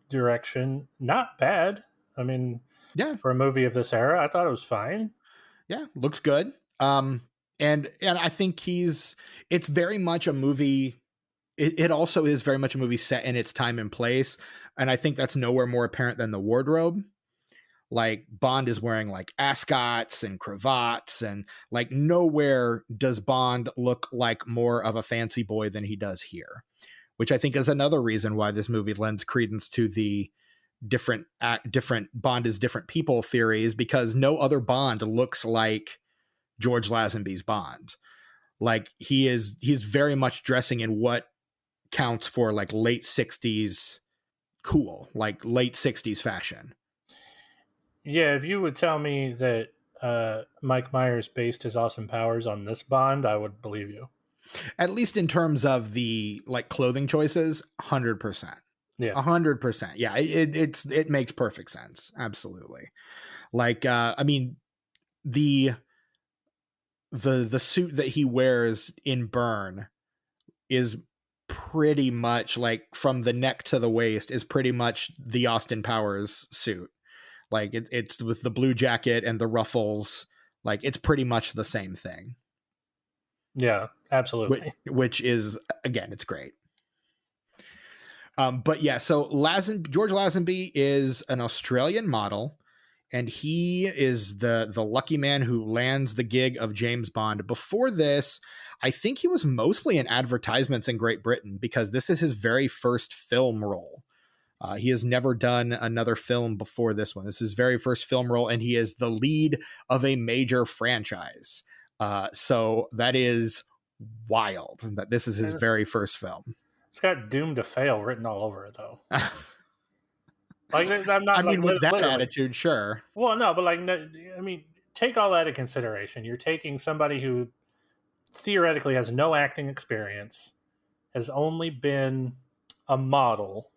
C: direction, not bad. I mean,
B: yeah,
C: for a movie of this era, I thought it was fine.
B: Yeah, looks good. And I think it's very much a movie. It also is very much a movie set in its time and place. And I think that's nowhere more apparent than the wardrobe. Like, Bond is wearing like ascots and cravats, and like nowhere does Bond look like more of a fancy boy than he does here, which I think is another reason why this movie lends credence to the different Bond is different people theories, because no other Bond looks like George Lazenby's Bond. Like, he's very much dressing in what counts for like late 60s cool, like late 60s fashion.
C: Yeah, if you would tell me that Mike Myers based his Austin Powers on this Bond, I would believe you.
B: At least in terms of the like clothing choices, 100%.
C: Yeah,
B: 100%. Yeah, it makes perfect sense. Absolutely. Like, I mean, the suit that he wears in Burn is pretty much like, from the neck to the waist, is pretty much the Austin Powers suit. Like, it's with the blue jacket and the ruffles. Like, it's pretty much the same thing.
C: Yeah, absolutely.
B: Which is, again, it's great. But yeah, so George Lazenby is an Australian model, and he is the lucky man who lands the gig of James Bond. Before this, I think he was mostly in advertisements in Great Britain, because this is his very first film role. He has never done another film before this one. This is his very first film role, and he is the lead of a major franchise. So that is wild that this is his very first film.
C: It's got "Doomed to Fail" written all over it, though. Like, I'm not.
B: I mean, with that
C: literally.
B: attitude, sure.
C: Well, no, but like, no, I mean, take all that into consideration. You're taking somebody who theoretically has no acting experience, has only been a model,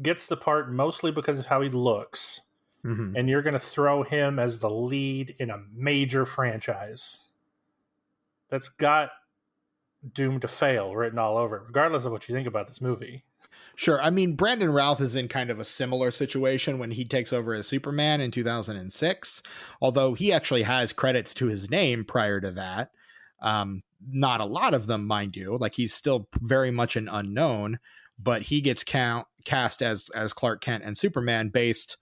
C: gets the part mostly because of how he looks, and you're going to throw him as the lead in a major franchise that's got "Doomed to Fail" written all over it, regardless of what you think about this movie.
B: Sure. I mean, Brandon Routh is in kind of a similar situation when he takes over as Superman in 2006, although he actually has credits to his name prior to that. Not a lot of them, mind you. Like, he's still very much an unknown, but he gets cast as Clark Kent and Superman based,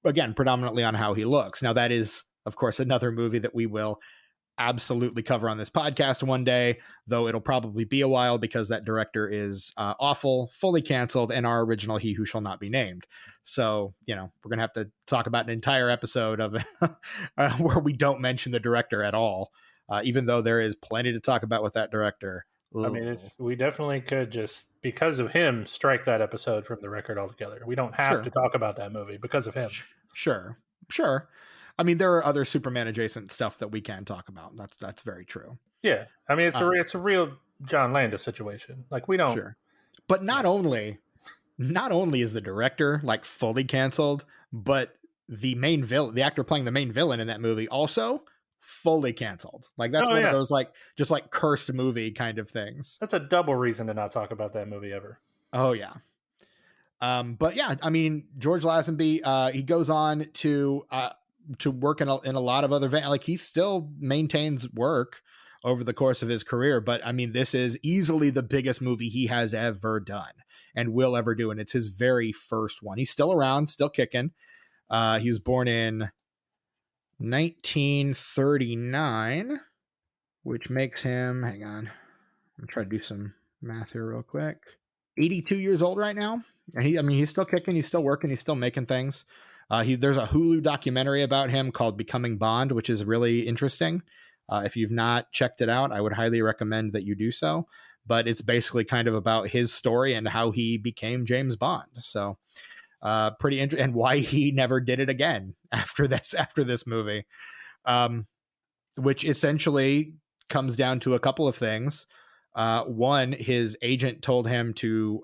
B: again, predominantly on how he looks. Now, that is, of course, another movie that we will absolutely cover on this podcast one day, though it'll probably be a while because that director is awful, fully canceled, and our original He Who Shall Not Be Named. So, we're going to have to talk about an entire episode of where we don't mention the director at all, even though there is plenty to talk about with that director.
C: I mean, we definitely could just, because of him, strike that episode from the record altogether. We don't have to talk about that movie because of him.
B: Sure. I mean, there are other Superman adjacent stuff that we can talk about. That's very true.
C: Yeah. I mean, it's a real John Landis situation. Like, we don't.
B: Sure. But not only is the director like fully canceled, but the main villain, the actor playing the main villain in that movie, also fully canceled. Like, that's one of those like just like cursed movie kind of things.
C: That's a double reason to not talk about that movie ever.
B: Oh yeah. But yeah, I mean, George Lazenby, he goes on to work in a lot of other like he still maintains work over the course of his career, but I mean, this is easily the biggest movie he has ever done and will ever do, and it's his very first one. He's still around, still kicking. He was born in 1939, which makes him, hang on, I'm trying to do some math here real quick, 82 years old right now. And he's still kicking, he's still working, he's still making things. There's a Hulu documentary about him called Becoming Bond, which is really interesting. If you've not checked it out, I would highly recommend that you do so. But it's basically kind of about his story and how he became James Bond. So pretty interesting, and why he never did it again after this movie, which essentially comes down to a couple of things. One, his agent told him to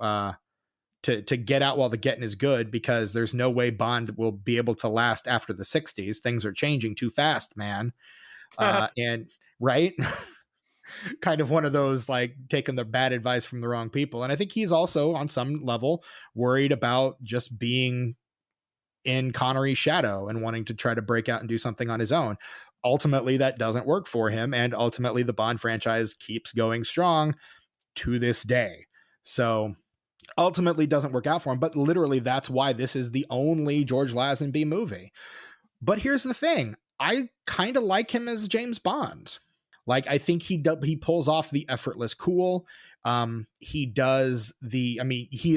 B: get out while the getting is good, because there's no way Bond will be able to last after the 60s. Things are changing too fast, man. And right. Kind of one of those, like, taking the bad advice from the wrong people. And I think he's also on some level worried about just being in Connery's shadow and wanting to try to break out and do something on his own. Ultimately, that doesn't work for him. And ultimately the Bond franchise keeps going strong to this day. So ultimately doesn't work out for him, but literally that's why this is the only George Lazenby movie. But here's the thing. I kind of like him as James Bond. Like, I think he pulls off the effortless cool. He is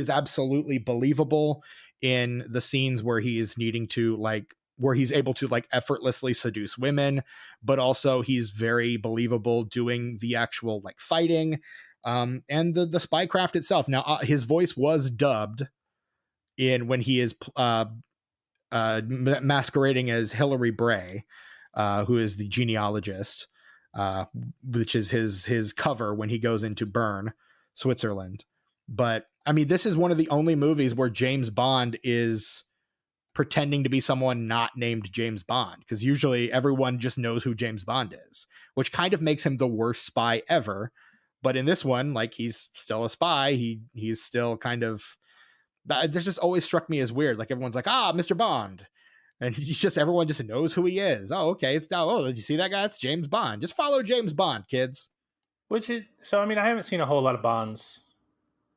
B: absolutely believable in the scenes where he is needing to, like, where he's able to, like, effortlessly seduce women, but also he's very believable doing the actual, like, fighting. And the spycraft itself. Now, his voice was dubbed in when he is masquerading as Hilary Bray, who is the genealogist, which is his cover when he goes into Bern, Switzerland. But I mean, this is one of the only movies where James Bond is pretending to be someone not named James Bond, because usually everyone just knows who James Bond is, which kind of makes him the worst spy ever. But in this one, like, he's still a spy. He's still kind of, this just always struck me as weird. Like, everyone's like, Mr. Bond. And everyone just knows who he is. Oh, okay. Did you see that guy? It's James Bond. Just follow James Bond, kids.
C: So, I mean, I haven't seen a whole lot of Bonds,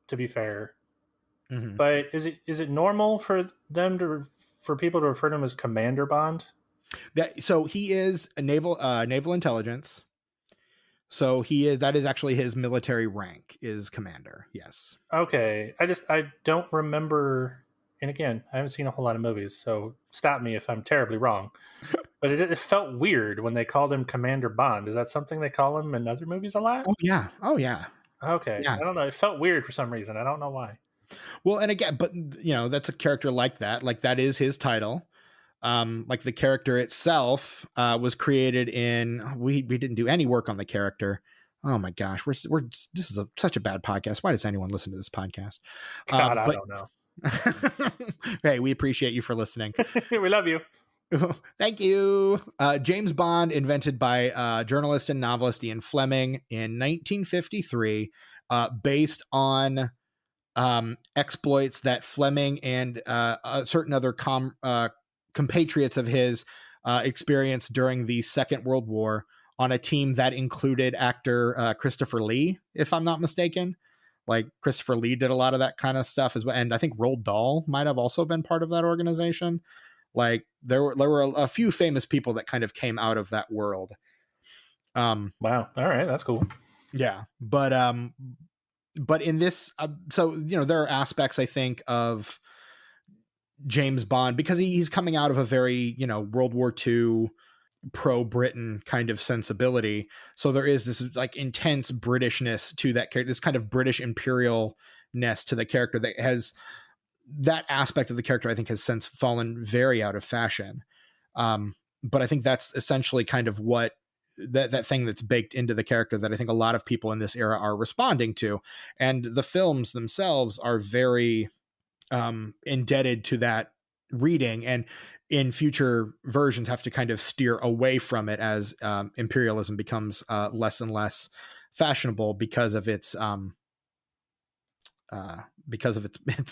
C: to be fair. Mm-hmm. But is it normal for people to refer to him as Commander Bond?
B: So he is a naval intelligence. So that is actually his military rank, is commander. Yes. Okay.
C: I don't remember. And again, I haven't seen a whole lot of movies, so stop me if I'm terribly wrong. But it felt weird when they called him Commander Bond. Is that something they call him in other movies a lot?
B: Oh yeah.
C: Okay. Yeah. I don't know. It felt weird for some reason. I don't know why.
B: Well, and again, but that's a character like that. Like, that is his title. Like, the character itself was created in. We didn't do any work on the character. Oh my gosh, this is such a bad podcast. Why does anyone listen to this podcast?
C: God, I don't know.
B: Hey, we appreciate you for listening.
C: We love you.
B: Thank you. James Bond, invented by journalist and novelist Ian Fleming in 1953, based on exploits that Fleming and certain other compatriots of his experienced during the Second World War on a team that included actor Christopher Lee, if I'm not mistaken. Like, Christopher Lee did a lot of that kind of stuff as well. And I think Roald Dahl might have also been part of that organization. Like, there were a few famous people that kind of came out of that world.
C: Wow. All right, that's cool.
B: Yeah, but in this, so there are aspects I think of James Bond because he's coming out of a very World War II pro-Britain kind of sensibility. So there is this like intense Britishness to that character, this kind of British imperialness to the character that has that aspect of the character I think has since fallen very out of fashion. But I think that's essentially kind of what that thing that's baked into the character that I think a lot of people in this era are responding to. And the films themselves are very indebted to that reading, and in future versions have to kind of steer away from it as imperialism becomes less and less fashionable because of its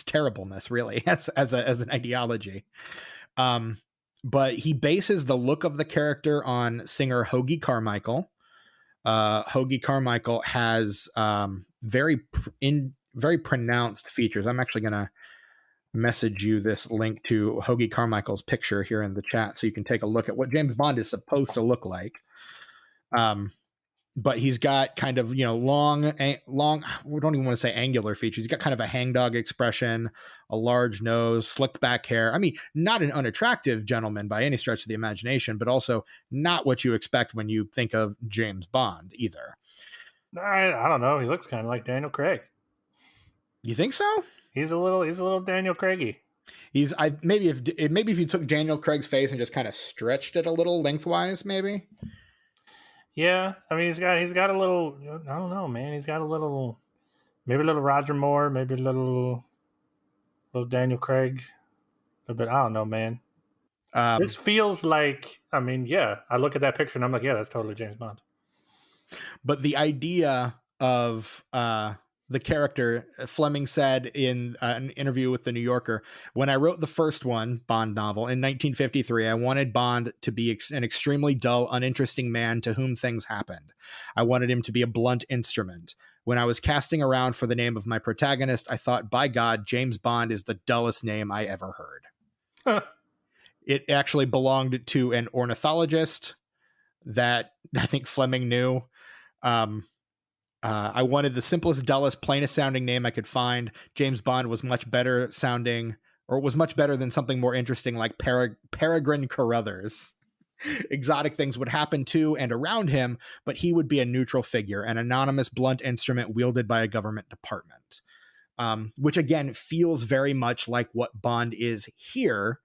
B: terribleness, really, as an ideology. But he bases the look of the character on singer Hoagy Carmichael. Hoagy Carmichael has very pronounced features. I'm actually going to message you this link to Hoagy Carmichael's picture here in the chat so you can take a look at what James Bond is supposed to look like. But he's got kind of, long, we don't even want to say angular features. He's got kind of a hangdog expression, a large nose, slicked back hair. I mean, not an unattractive gentleman by any stretch of the imagination, but also not what you expect when you think of James Bond either.
C: I don't know. He looks kind of like Daniel Craig.
B: You think so?
C: He's a little Daniel Craigy.
B: Maybe if you took Daniel Craig's face and just kind of stretched it a little lengthwise, maybe.
C: Yeah, I mean, he's got a little. I don't know, man. He's got a little, maybe a little Roger Moore, maybe a little Daniel Craig, a bit. I don't know, man. This feels like. I mean, yeah. I look at that picture and I'm like, yeah, that's totally James Bond.
B: But the idea of the character, Fleming said in an interview with the New Yorker, when I wrote the first Bond novel in 1953, I wanted Bond to be an extremely dull, uninteresting man to whom things happened. I wanted him to be a blunt instrument. When I was casting around for the name of my protagonist, I thought, by God, James Bond is the dullest name I ever heard. It actually belonged to an ornithologist that I think Fleming knew. I wanted the simplest, dullest, plainest sounding name I could find. James Bond was much better sounding, or was much better than something more interesting like Peregrine Carruthers. Exotic things would happen to and around him, but he would be a neutral figure, an anonymous, blunt instrument wielded by a government department. Which again feels very much like what Bond is here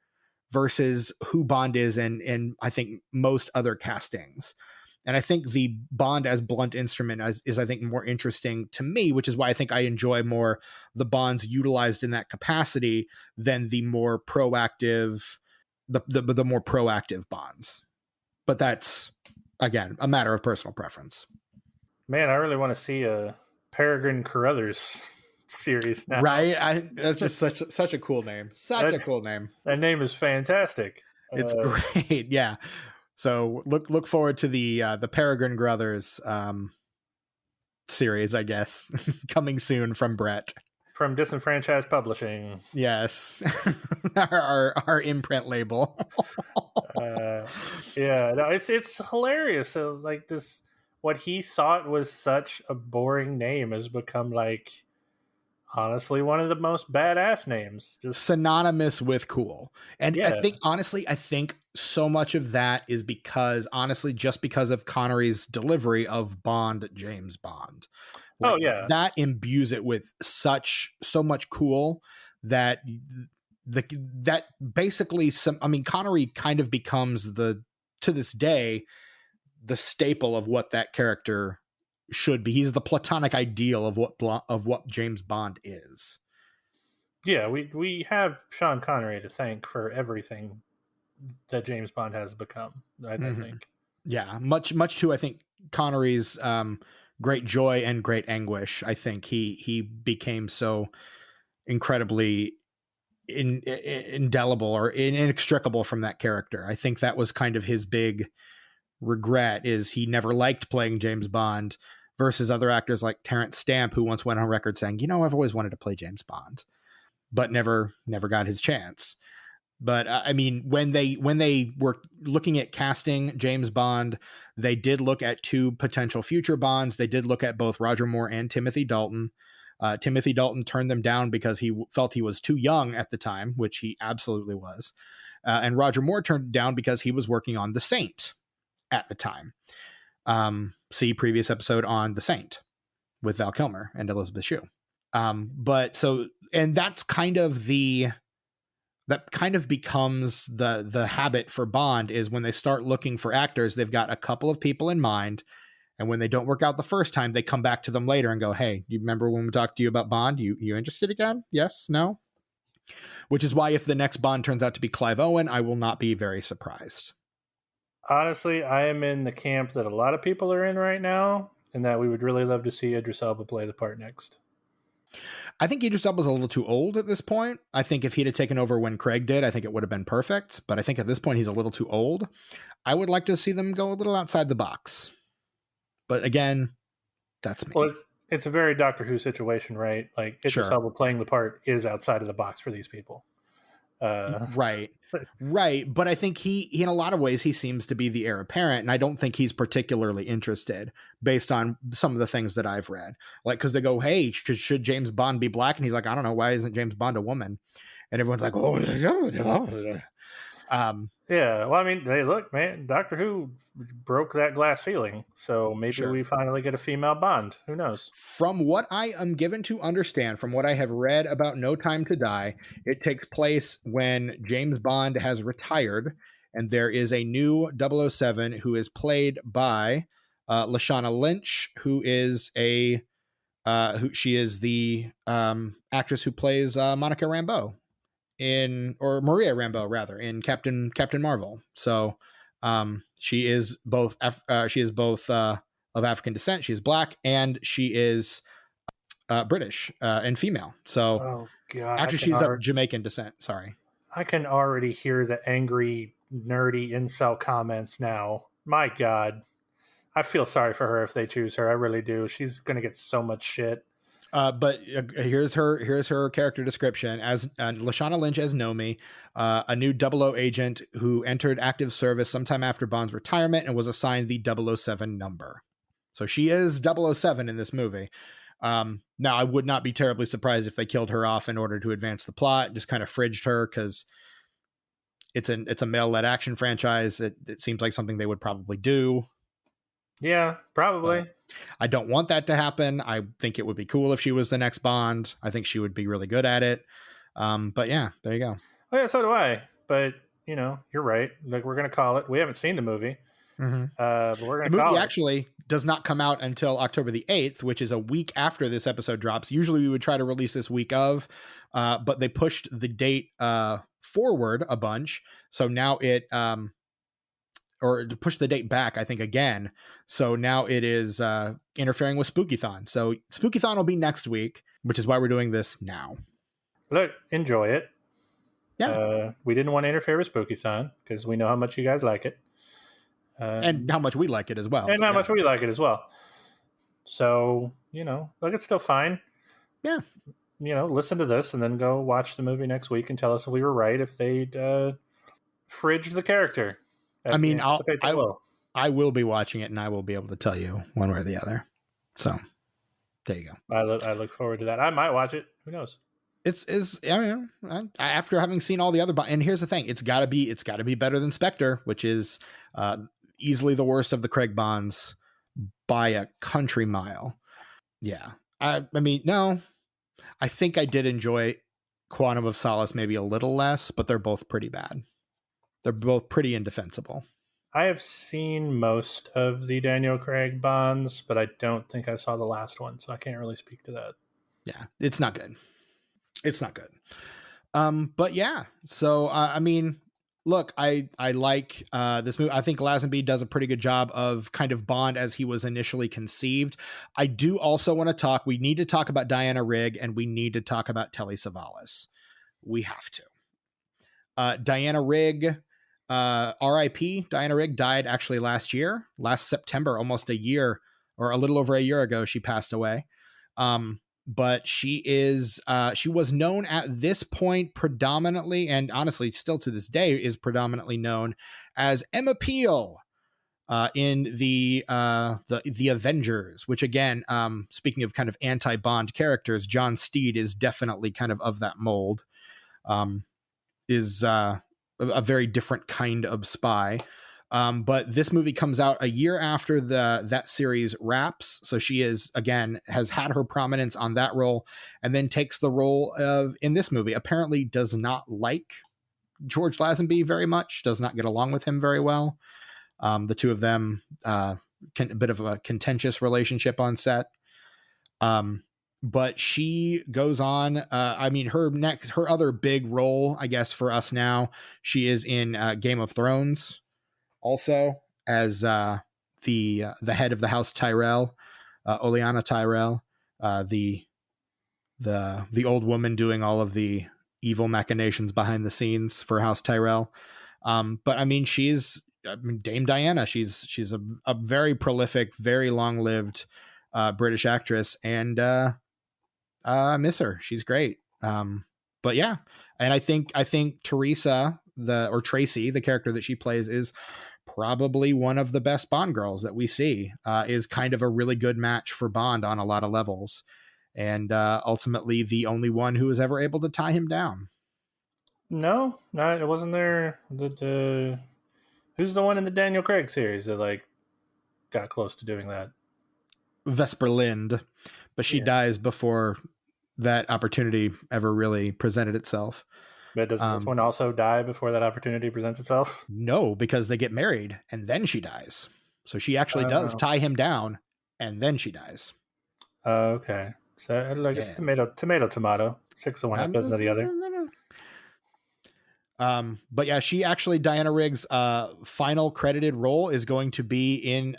B: versus who Bond is in I think most other castings. And I think the Bond as blunt instrument is I think more interesting to me, which is why I think I enjoy more the Bonds utilized in that capacity than the more proactive, the more proactive Bonds. But that's, again, a matter of personal preference.
C: Man, I really want to see a Peregrine Carruthers series now.
B: Right? That's just such a cool name. A cool name.
C: That name is fantastic.
B: It's great. Yeah. So look forward to the Peregrine Brothers series, I guess, coming soon from Brett.
C: From Disenfranchised Publishing.
B: Yes. our imprint label.
C: Yeah, no, it's hilarious. So like this, what he thought was such a boring name has become like honestly one of the most badass names, just
B: synonymous with cool. And
C: yeah.
B: I think so much of that is just because of Connery's delivery of Bond, James Bond. Like, that imbues it with so much cool that basically Connery kind of becomes to this day the staple of what that character should be. He's the platonic ideal of what James Bond is.
C: Yeah, we have Sean Connery to thank for everything that James Bond has become, I think.
B: Yeah, much to I think Connery's great joy and great anguish. I think he became so incredibly indelible or inextricable from that character. I think that was kind of his big regret, is he never liked playing James Bond, versus other actors like Terrence Stamp, who once went on record saying, I've always wanted to play James Bond, but never got his chance. But I mean, when they were looking at casting James Bond, they did look at 2 potential future Bonds. They did look at both Roger Moore and Timothy Dalton. Timothy Dalton turned them down because he felt he was too young at the time, which he absolutely was. And Roger Moore turned it down because he was working on The Saint at the time. See previous episode on The Saint with Val Kilmer and Elizabeth Shue. And that's that kind of becomes the habit for Bond, is when they start looking for actors, they've got a couple of people in mind. And when they don't work out the first time, they come back to them later and go, hey, do you remember when we talked to you about Bond? You interested again? Yes? No? Which is why if the next Bond turns out to be Clive Owen, I will not be very surprised.
C: Honestly, I am in the camp that a lot of people are in right now, and that we would really love to see Idris Elba play the part next.
B: I think Idris Elba's a little too old at this point. I think if he'd have taken over when Craig did, I think it would have been perfect. But I think at this point, he's a little too old. I would like to see them go a little outside the box. But again, that's me.
C: Well, it's a very Doctor Who situation, right? Like, Idris Elba playing the part is outside of the box for these people.
B: Right. But I think he in a lot of ways, he seems to be the heir apparent. And I don't think he's particularly interested based on some of the things that I've read. Like, because they go, hey, should James Bond be black? And he's like, I don't know. Why isn't James Bond a woman? And everyone's like, oh,
C: yeah. Well, I mean, hey, look, man, Doctor Who broke that glass ceiling. So maybe we finally get a female Bond. Who knows?
B: From what I am given to understand, from what I have read about No Time to Die, it takes place when James Bond has retired, and there is a new 007 who is played by Lashana Lynch, who is the actress who plays Monica Rambeau Maria Rambeau rather, in Captain Marvel. So she is both of African descent. She is black, and she is British and female. So
C: oh god,
B: actually she's of Jamaican descent. Sorry.
C: I can already hear the angry, nerdy incel comments now. My god. I feel sorry for her if they choose her. I really do. She's going to get so much shit.
B: But here's her character description as Lashana Lynch as Nomi, a new 00 agent who entered active service sometime after Bond's retirement and was assigned the 007 number. So she is 007 in this movie. Now, I would not be terribly surprised if they killed her off in order to advance the plot, just kind of fridged her, because it's a male-led action franchise. It seems like something they would probably do.
C: Yeah, probably.
B: But I don't want that to happen. I think it would be cool if she was the next Bond. I think she would be really good at it. But yeah, there you go.
C: Oh yeah, so do I. But you're right. Like, we're gonna call it. We haven't seen the movie.
B: Mm-hmm.
C: But we're gonna.
B: The movie actually does not come out until October the 8th, which is a week after this episode drops. Usually we would try to release this week of, but they pushed the date forward a bunch. So now it or to push the date back, I think, again. So now it is interfering with Spookython. So Spookython will be next week, which is why we're doing this now.
C: Look, enjoy it.
B: Yeah.
C: We didn't want to interfere with Spookython because we know how much you guys like it.
B: And how much we like it as well.
C: And how much we like it as well. So, look, it's still fine.
B: Yeah.
C: Listen to this and then go watch the movie next week and tell us if we were right, if they'd fridged the character.
B: I mean, I will be watching it, and I will be able to tell you one way or the other. So there you go.
C: I look forward to that. I might watch it. Who knows?
B: After having seen all the other, and here's the thing, it's got to be better than Spectre, which is easily the worst of the Craig Bonds by a country mile. Yeah. I mean, no, I think I did enjoy Quantum of Solace maybe a little less, but they're both pretty bad. They're both pretty indefensible.
C: I have seen most of the Daniel Craig Bonds, but I don't think I saw the last one, so I can't really speak to that.
B: Yeah, it's not good. It's not good. But yeah, so I mean, look, I like this movie. I think Lazenby does a pretty good job of kind of Bond as he was initially conceived. I do also want to we need to talk about Diana Rigg, and we need to talk about Telly Savalas. We have to. Diana Rigg, R.I.P. Diana Rigg died actually last September, almost a year or a little over a year ago. She passed away. But she was known at this point predominantly, and honestly still to this day is predominantly known as Emma Peel in the Avengers, which again, speaking of kind of anti-Bond characters, John Steed is definitely kind of that mold. Is a very different kind of spy. But this movie comes out a year after that series wraps. So she has had her prominence on that role, and then takes the role in this movie. Apparently does not like George Lazenby very much, does not get along with him very well. The two of them, a bit of a contentious relationship on set. But she goes on. Her other big role, I guess, for us now, she is in Game of Thrones, also as the head of the House Tyrell, Olenna Tyrell, the old woman doing all of the evil machinations behind the scenes for House Tyrell. But I mean, Dame Diana. She's a very prolific, very long-lived British actress, and I miss her. She's great. But yeah, and I think Teresa, Tracy, the character that she plays, is probably one of the best Bond girls that we see. Is kind of a really good match for Bond on a lot of levels, and ultimately the only one who was ever able to tie him down.
C: No, it wasn't there. Who's the one in the Daniel Craig series that got close to doing that?
B: Vesper Lynd, but she dies before that opportunity ever really presented itself.
C: But does this one also die before that opportunity presents itself?
B: No, because they get married and then she dies. So she actually does tie him down and then she dies.
C: Okay. So it's tomato. 6 of one, half dozen of the other.
B: But yeah, she actually, Diana Rigg's final credited role is going to be in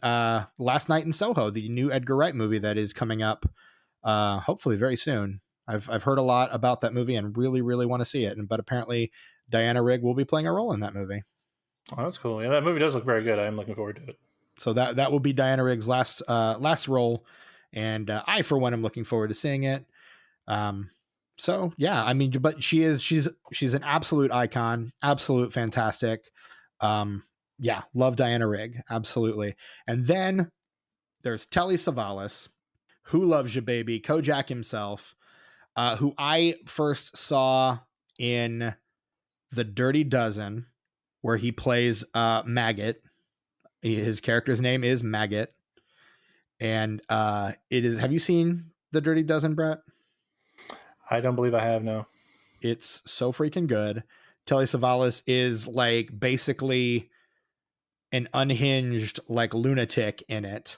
B: Last Night in Soho, the new Edgar Wright movie that is coming up hopefully very soon. I've heard a lot about that movie and really, really want to see it. But apparently Diana Rigg will be playing a role in that movie.
C: Oh, that's cool. Yeah, that movie does look very good. I am looking forward to it.
B: So that will be Diana Rigg's last role. And I, for one, am looking forward to seeing it. So yeah, I mean, but she's an absolute icon, absolute fantastic. Yeah, love Diana Rigg, absolutely. And then there's Telly Savalas, who loves you, baby, Kojak himself, who I first saw in The Dirty Dozen, where he plays Maggot. His character's name is Maggot, and it is. Have you seen The Dirty Dozen, Brett?
C: I don't believe I have, no.
B: It's so freaking good. Telly Savalas is basically an unhinged lunatic in it.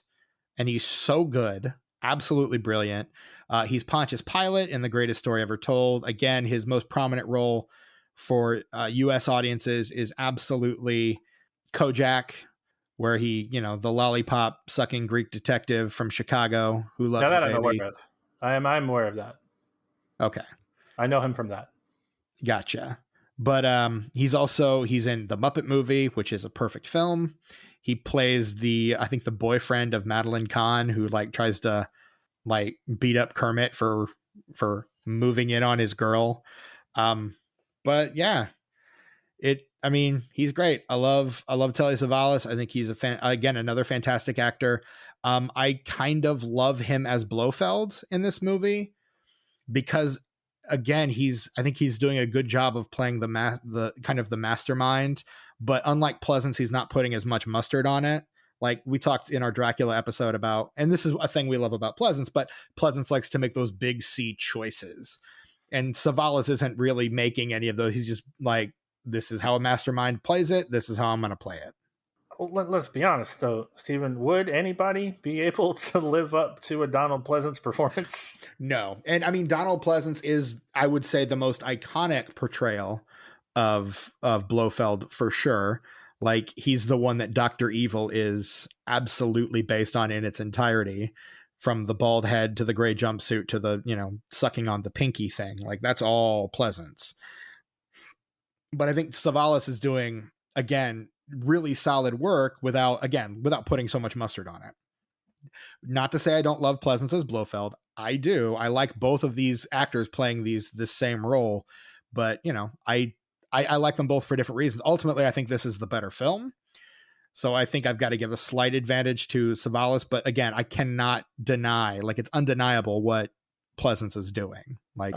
B: And he's so good. Absolutely brilliant. He's Pontius Pilate in The Greatest Story Ever Told. Again, his most prominent role for US audiences is absolutely Kojak, where he, the lollipop sucking Greek detective from Chicago who loves
C: that I'm aware of. I'm aware of that.
B: Okay.
C: I know him from that.
B: Gotcha. But he's in the Muppet movie, which is a perfect film. He plays I think the boyfriend of Madeline Kahn, who tries to beat up Kermit for moving in on his girl. But yeah, he's great. I love Telly Savalas. I think he's again, another fantastic actor. I kind of love him as Blofeld in this movie, because again, I think he's doing a good job of playing the kind of the mastermind, but unlike Pleasance, he's not putting as much mustard on it. Like we talked in our Dracula episode about, and this is a thing we love about Pleasance, but Pleasance likes to make those big C choices. And Savalas isn't really making any of those. He's just this is how a mastermind plays it. This is how I'm going to play it.
C: Well, let's be honest, though, Stephen. Would anybody be able to live up to a Donald Pleasance performance?
B: No. And Donald Pleasance is, I would say, the most iconic portrayal of Blofeld for sure. He's the one that Dr. Evil is absolutely based on in its entirety, from the bald head to the gray jumpsuit to the, sucking on the pinky thing. That's all Pleasance. But I think Savalas is doing, again, really solid work without putting so much mustard on it. Not to say I don't love Pleasance as Blofeld. I do. I like both of these actors playing this same role, but I like them both for different reasons. Ultimately, I think this is the better film. So I think I've got to give a slight advantage to Savalas, but again, I cannot deny, like, it's undeniable what Pleasance is doing. Like,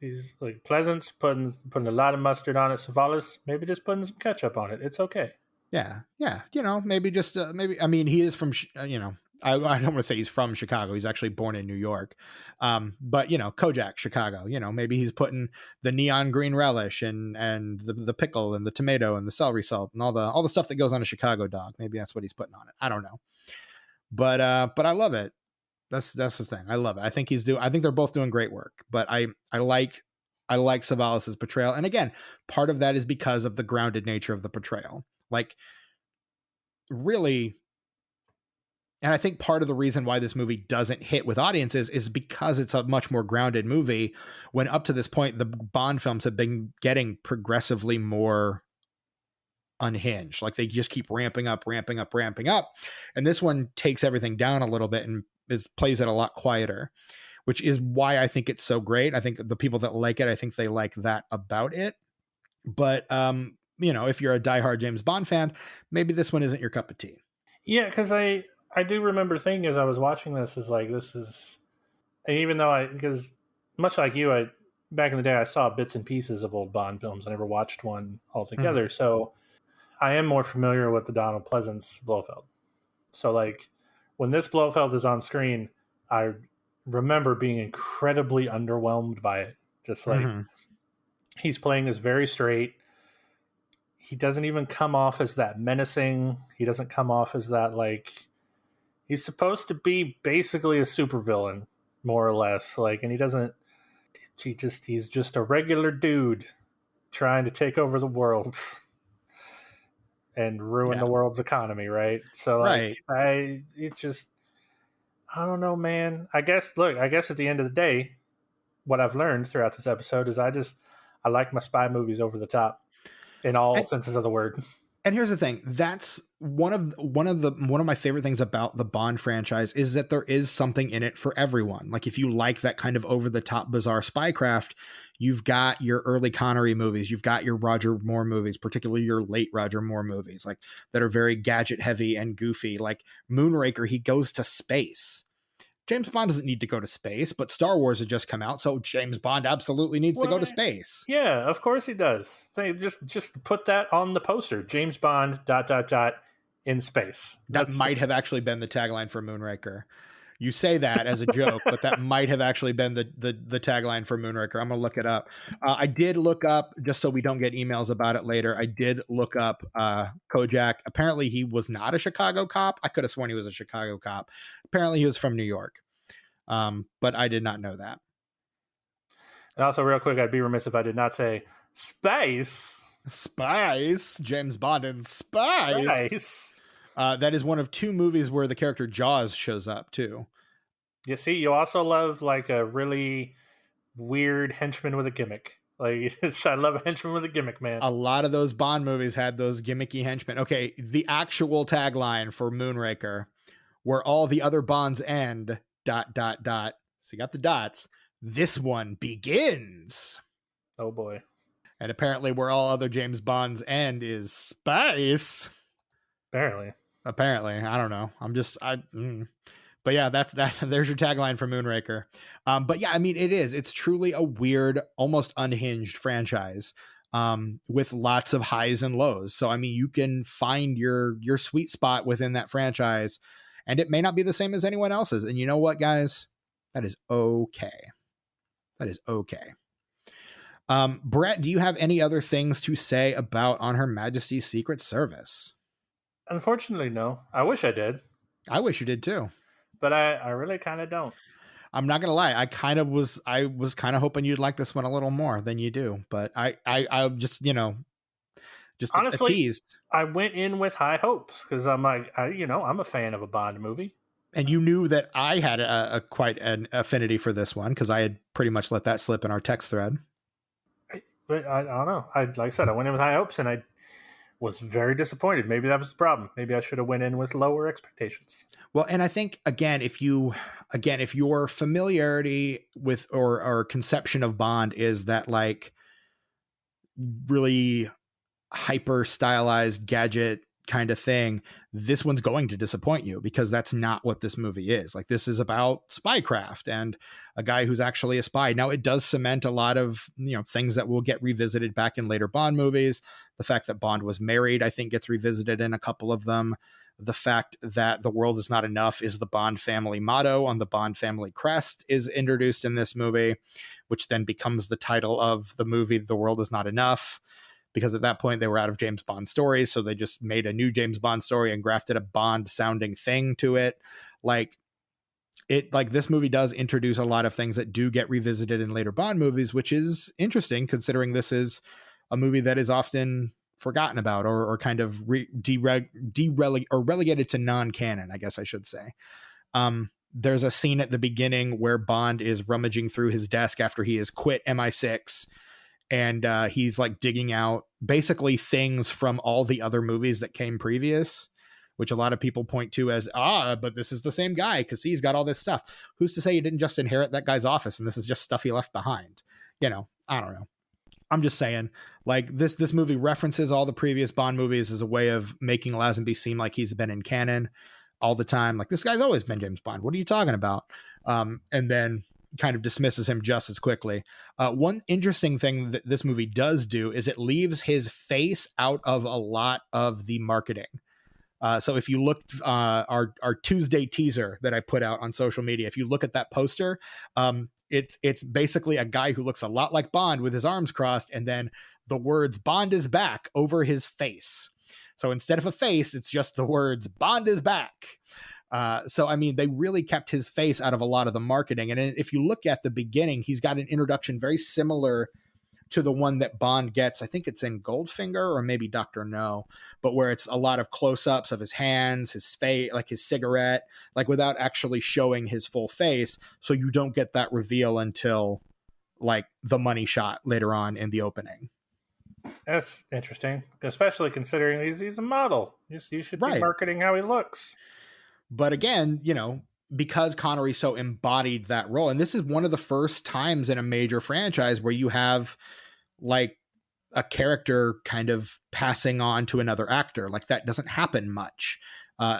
C: he's like Pleasance putting a lot of mustard on it. Savalas maybe just putting some ketchup on it. It's okay.
B: Yeah. Maybe just maybe. I mean, he is from I don't want to say he's from Chicago. He's actually born in New York. But Kojak, Chicago. Maybe he's putting the neon green relish and the pickle and the tomato and the celery salt and all the stuff that goes on a Chicago dog. Maybe that's what he's putting on it. I don't know. But I love it. That's the thing. I love it. I think they're both doing great work. But I like Savalas's portrayal. And again, part of that is because of the grounded nature of the portrayal. Like, really. And I think part of the reason why this movie doesn't hit with audiences is because it's a much more grounded movie, when up to this point, the Bond films have been getting progressively more unhinged. Like, they just keep ramping up. And this one takes everything down a little bit and plays it a lot quieter, which is why I think it's so great. I think the people that like it, I think they like that about it. But, if you're a diehard James Bond fan, maybe this one isn't your cup of tea.
C: Yeah, because I do remember thinking as I was watching this, and even though because much like you, back in the day, I saw bits and pieces of old Bond films. I never watched one altogether. So I am more familiar with the Donald Pleasance Blofeld. So, like, when this Blofeld is on screen, I remember being incredibly underwhelmed by it. Just like, he's playing this very straight. He doesn't even come off as that menacing. He doesn't come off as that, like, he's supposed to be basically a supervillain, more or less. Like, and he's just a regular dude trying to take over the world and ruin the world's economy, right? So, like, I don't know, man. I guess at the end of the day, what I've learned throughout this episode is I like my spy movies over the top in all senses of the word.
B: And here's the thing. That's one of my favorite things about the Bond franchise is that there is something in it for everyone. Like, if you like that kind of over the top, bizarre spycraft, you've got your early Connery movies. You've got your Roger Moore movies, particularly your late Roger Moore movies, like, that are very gadget heavy and goofy. Like Moonraker, he goes to space. James Bond doesn't need to go to space, but Star Wars had just come out, so James Bond absolutely needs to go to space.
C: Yeah, of course he does. Just put that on the poster. James Bond ... in space.
B: That might have actually been the tagline for Moonraker. You say that as a joke, but that might have actually been the tagline for Moonraker. I'm going to look it up. I did look up, just so we don't get emails about it later, I did look up Kojak. Apparently he was not a Chicago cop. I could have sworn he was a Chicago cop. Apparently he was from New York. But I did not know that.
C: And also, real quick, I'd be remiss if I did not say Spice.
B: James Bond in Spice. That is one of two movies where the character Jaws shows up too.
C: You see, you also love, like, a really weird henchman with a gimmick. Like, I love a henchman with a gimmick, man.
B: A lot of those Bond movies had those gimmicky henchmen. Okay, the actual tagline for Moonraker, where all the other Bonds end, ... So you got the dots. This one begins.
C: Oh boy. And
B: apparently where all other James Bonds end is space.
C: Apparently.
B: I don't know. But yeah, that's there's your tagline for Moonraker. But yeah, I mean, it's truly a weird, almost unhinged franchise, with lots of highs and lows. So, I mean, you can find your sweet spot within that franchise, and it may not be the same as anyone else's. And you know what, guys? That is okay. Brett, do you have any other things to say about On Her Majesty's Secret Service?
C: Unfortunately, no. I wish I did.
B: I wish you did too.
C: But I really kind of don't.
B: I'm not gonna lie. I was kind of hoping you'd like this one a little more than you do. But I just
C: honestly,
B: teased.
C: I went in with high hopes because I'm like, I'm a fan of a Bond movie.
B: And you knew that I had a quite an affinity for this one because I had pretty much let that slip in our text thread.
C: But I don't know. Like I said, I went in with high hopes, and was very disappointed. Maybe that was the problem. Maybe I should have went in with lower expectations.
B: Well, and I think if your familiarity with or conception of Bond is that like really hyper stylized gadget kind of thing, this one's going to disappoint you, because that's not what this movie is. Like, this is about spycraft and a guy who's actually a spy. Now, it does cement a lot of, things that will get revisited back in later Bond movies. The fact that Bond was married, I think, gets revisited in a couple of them. The fact that the world is not enough is the Bond family motto on the Bond family crest is introduced in this movie, which then becomes the title of the movie, The World Is Not Enough, because at that point they were out of James Bond stories. So they just made a new James Bond story and grafted a Bond sounding thing to it. Like this movie does introduce a lot of things that do get revisited in later Bond movies, which is interesting considering this is a movie that is often forgotten about or kind of relegated to non-canon, I guess I should say. There's a scene at the beginning where Bond is rummaging through his desk after he has quit MI6, and he's like digging out basically things from all the other movies that came previous, which a lot of people point to as, but this is the same guy because he's got all this stuff. Who's to say he didn't just inherit that guy's office and this is just stuff he left behind? I don't know. I'm just saying, like, this movie references all the previous Bond movies as a way of making Lazenby seem like he's been in canon all the time. Like, this guy's always been James Bond. What are you talking about? And then kind of dismisses him just as quickly. One interesting thing that this movie does do is it leaves his face out of a lot of the marketing. So if you looked our Tuesday teaser that I put out on social media, if you look at that poster, it's basically a guy who looks a lot like Bond with his arms crossed, and then the words "Bond is back" over his face. So instead of a face, it's just the words "Bond is back." So, I mean, they really kept his face out of a lot of the marketing. And if you look at the beginning, he's got an introduction very similar to the one that Bond gets. I think it's in Goldfinger or maybe Dr. No, but where it's a lot of close-ups of his hands, his face, like his cigarette, like without actually showing his full face. So you don't get that reveal until like the money shot later on in the opening.
C: That's interesting, especially considering he's a model. You should be marketing how he looks.
B: But again, because Connery so embodied that role, and this is one of the first times in a major franchise where you have like a character kind of passing on to another actor. Like, that doesn't happen much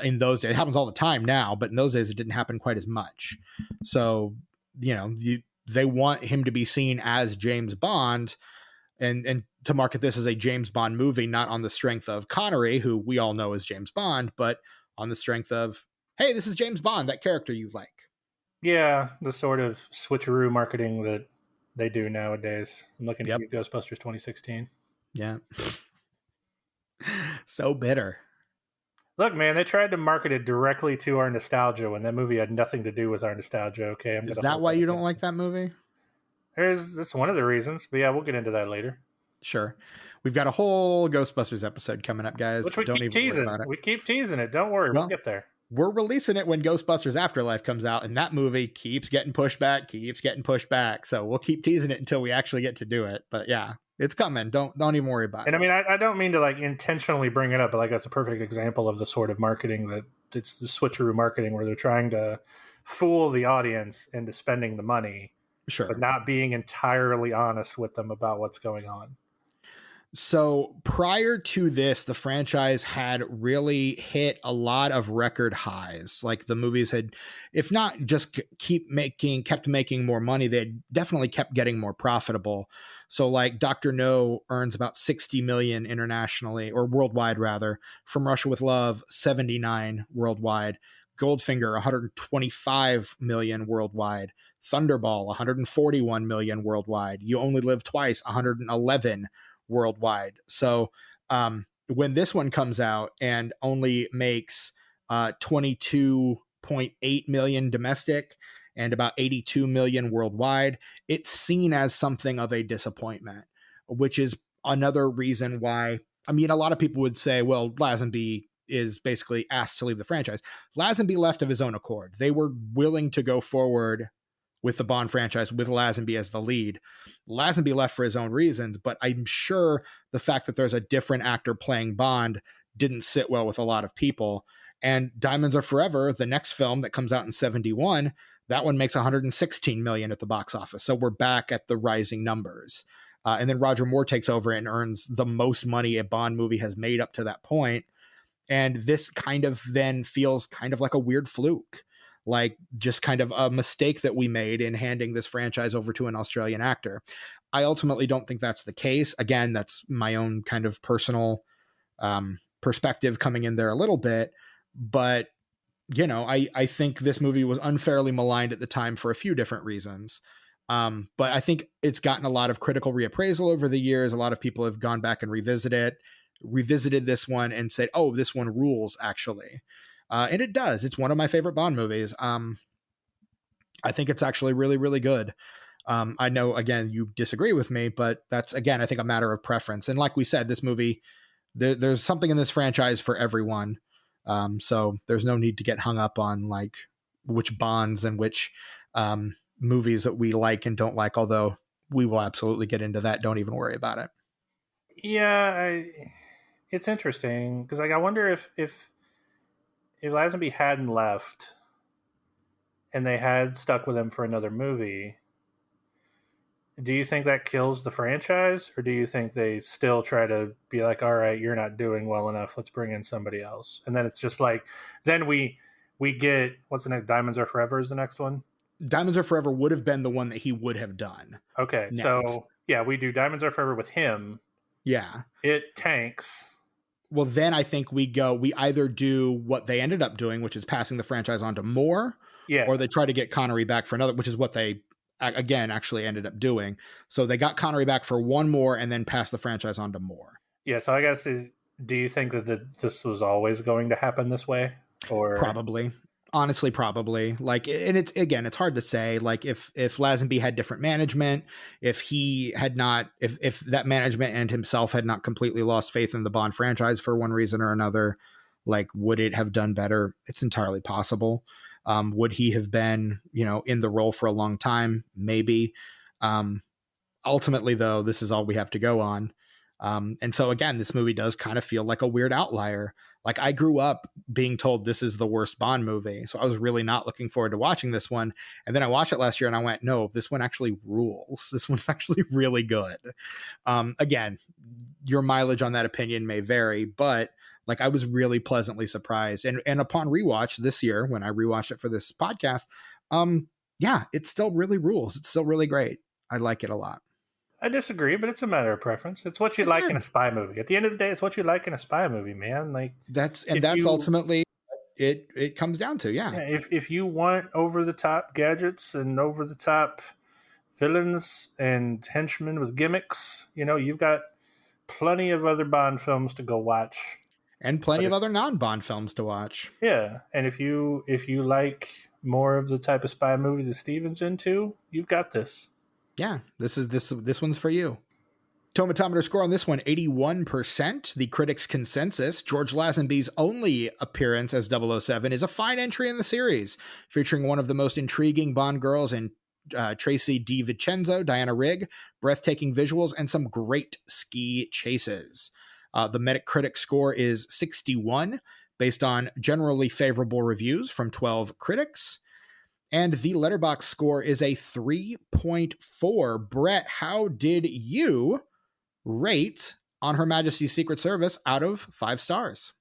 B: in those days. It happens all the time now, but in those days it didn't happen quite as much. So, they want him to be seen as James Bond and to market this as a James Bond movie, not on the strength of Connery, who we all know as James Bond, but on the strength of, hey, this is James Bond, that character you like.
C: Yeah, the sort of switcheroo marketing that they do nowadays. I'm looking at Ghostbusters 2016.
B: Yeah. So bitter.
C: Look, man, they tried to market it directly to our nostalgia when that movie had nothing to do with our nostalgia. Okay,
B: is that why you don't like that movie?
C: That's one of the reasons, but yeah, we'll get into that later.
B: Sure. We've got a whole Ghostbusters episode coming up, guys.
C: Which we keep teasing. We keep teasing it. Don't worry, we'll get there.
B: We're releasing it when Ghostbusters Afterlife comes out, and that movie keeps getting pushed back. So we'll keep teasing it until we actually get to do it. But yeah, it's coming. Don't even worry about it.
C: And I mean, I don't mean to like intentionally bring it up, but like that's a perfect example of the sort of marketing that it's the switcheroo marketing where they're trying to fool the audience into spending the money,
B: sure,
C: but not being entirely honest with them about what's going on.
B: So prior to this, the franchise had really hit a lot of record highs. Like, the movies had, if not just kept making more money, they had definitely kept getting more profitable. So like Dr. No earns about 60 million internationally, or worldwide rather. From Russia with Love, 79 worldwide. Goldfinger, 125 million worldwide. Thunderball, 141 million worldwide. You Only Live Twice, 111 worldwide. So when this one comes out and only makes 22.8 million domestic and about 82 million worldwide, it's seen as something of a disappointment, which is another reason why, I mean, a lot of people would say, well, Lazenby is basically asked to leave the franchise. Lazenby left of his own accord. They were willing to go forward with the Bond franchise with Lazenby as the lead. Lazenby left for his own reasons, but I'm sure the fact that there's a different actor playing Bond didn't sit well with a lot of people. And Diamonds Are Forever, the next film that comes out in 71, that one makes 116 million at the box office. So we're back at the rising numbers. And then Roger Moore takes over and earns the most money a Bond movie has made up to that point. And this kind of then feels kind of like a weird fluke, like just kind of a mistake that we made in handing this franchise over to an Australian actor. I ultimately don't think that's the case. Again, that's my own kind of personal perspective coming in there a little bit. But, you know, I think this movie was unfairly maligned at the time for a few different reasons. But I think it's gotten a lot of critical reappraisal over the years. A lot of people have gone back and revisited this one and said, oh, this one rules, actually. And it does. It's one of my favorite Bond movies. I think it's actually really, really good. I know, again, you disagree with me, but that's, again, I think a matter of preference. And like we said, this movie, there's something in this franchise for everyone. So there's no need to get hung up on like which Bonds and which movies that we like and don't like, although we will absolutely get into that. Don't even worry about it.
C: Yeah, it's interesting because like I wonder if Lazenby hadn't left and they had stuck with him for another movie, do you think that kills the franchise, or do you think they still try to be like, all right, you're not doing well enough, let's bring in somebody else? And then it's just like, then we get, what's the next? Diamonds Are Forever is the next one?
B: Diamonds Are Forever would have been the one that he would have done.
C: Okay, next. So yeah, we do Diamonds Are Forever with him.
B: Yeah.
C: It tanks.
B: Well, then I think we either do what they ended up doing, which is passing the franchise on to Moore, or they try to get Connery back for another, which is what they, again, actually ended up doing. So they got Connery back for one more and then passed the franchise on to Moore.
C: Yeah, so I guess, do you think that this was always going to happen this way? Or
B: probably. Honestly, probably. Like, and it's hard to say. Like, if Lazenby had different management, if he had not, if that management and himself had not completely lost faith in the Bond franchise for one reason or another, like, would it have done better? It's entirely possible. Would he have been, in the role for a long time? Maybe. Ultimately, though, this is all we have to go on. And so, again, this movie does kind of feel like a weird outlier. Like, I grew up being told this is the worst Bond movie, so I was really not looking forward to watching this one. And then I watched it last year and I went, no, this one actually rules. This one's actually really good. Again, your mileage on that opinion may vary, but like, I was really pleasantly surprised. And upon rewatch this year, when I rewatched it for this podcast, yeah, it still really rules. It's still really great. I like it a lot.
C: I disagree, but it's a matter of preference. It's what you like in a spy movie. At the end of the day, it's what you like in a spy movie, man. Like
B: that's ultimately it comes down to, yeah.
C: If you want over the top gadgets and over the top villains and henchmen with gimmicks, you've got plenty of other Bond films to go watch,
B: and plenty of other non-Bond films to watch.
C: Yeah, and if you like more of the type of spy movie that Steven's into, you've got this.
B: Yeah, this one's for you. Tomatometer score on this one, 81%. The critics' consensus, George Lazenby's only appearance as 007 is a fine entry in the series, featuring one of the most intriguing Bond girls in Tracy DiVincenzo, Diana Rigg, breathtaking visuals, and some great ski chases. The Metacritic score is 61, based on generally favorable reviews from 12 critics. And the Letterboxd score is a 3.4. Brett, how did you rate On Her Majesty's Secret Service out of 5 stars?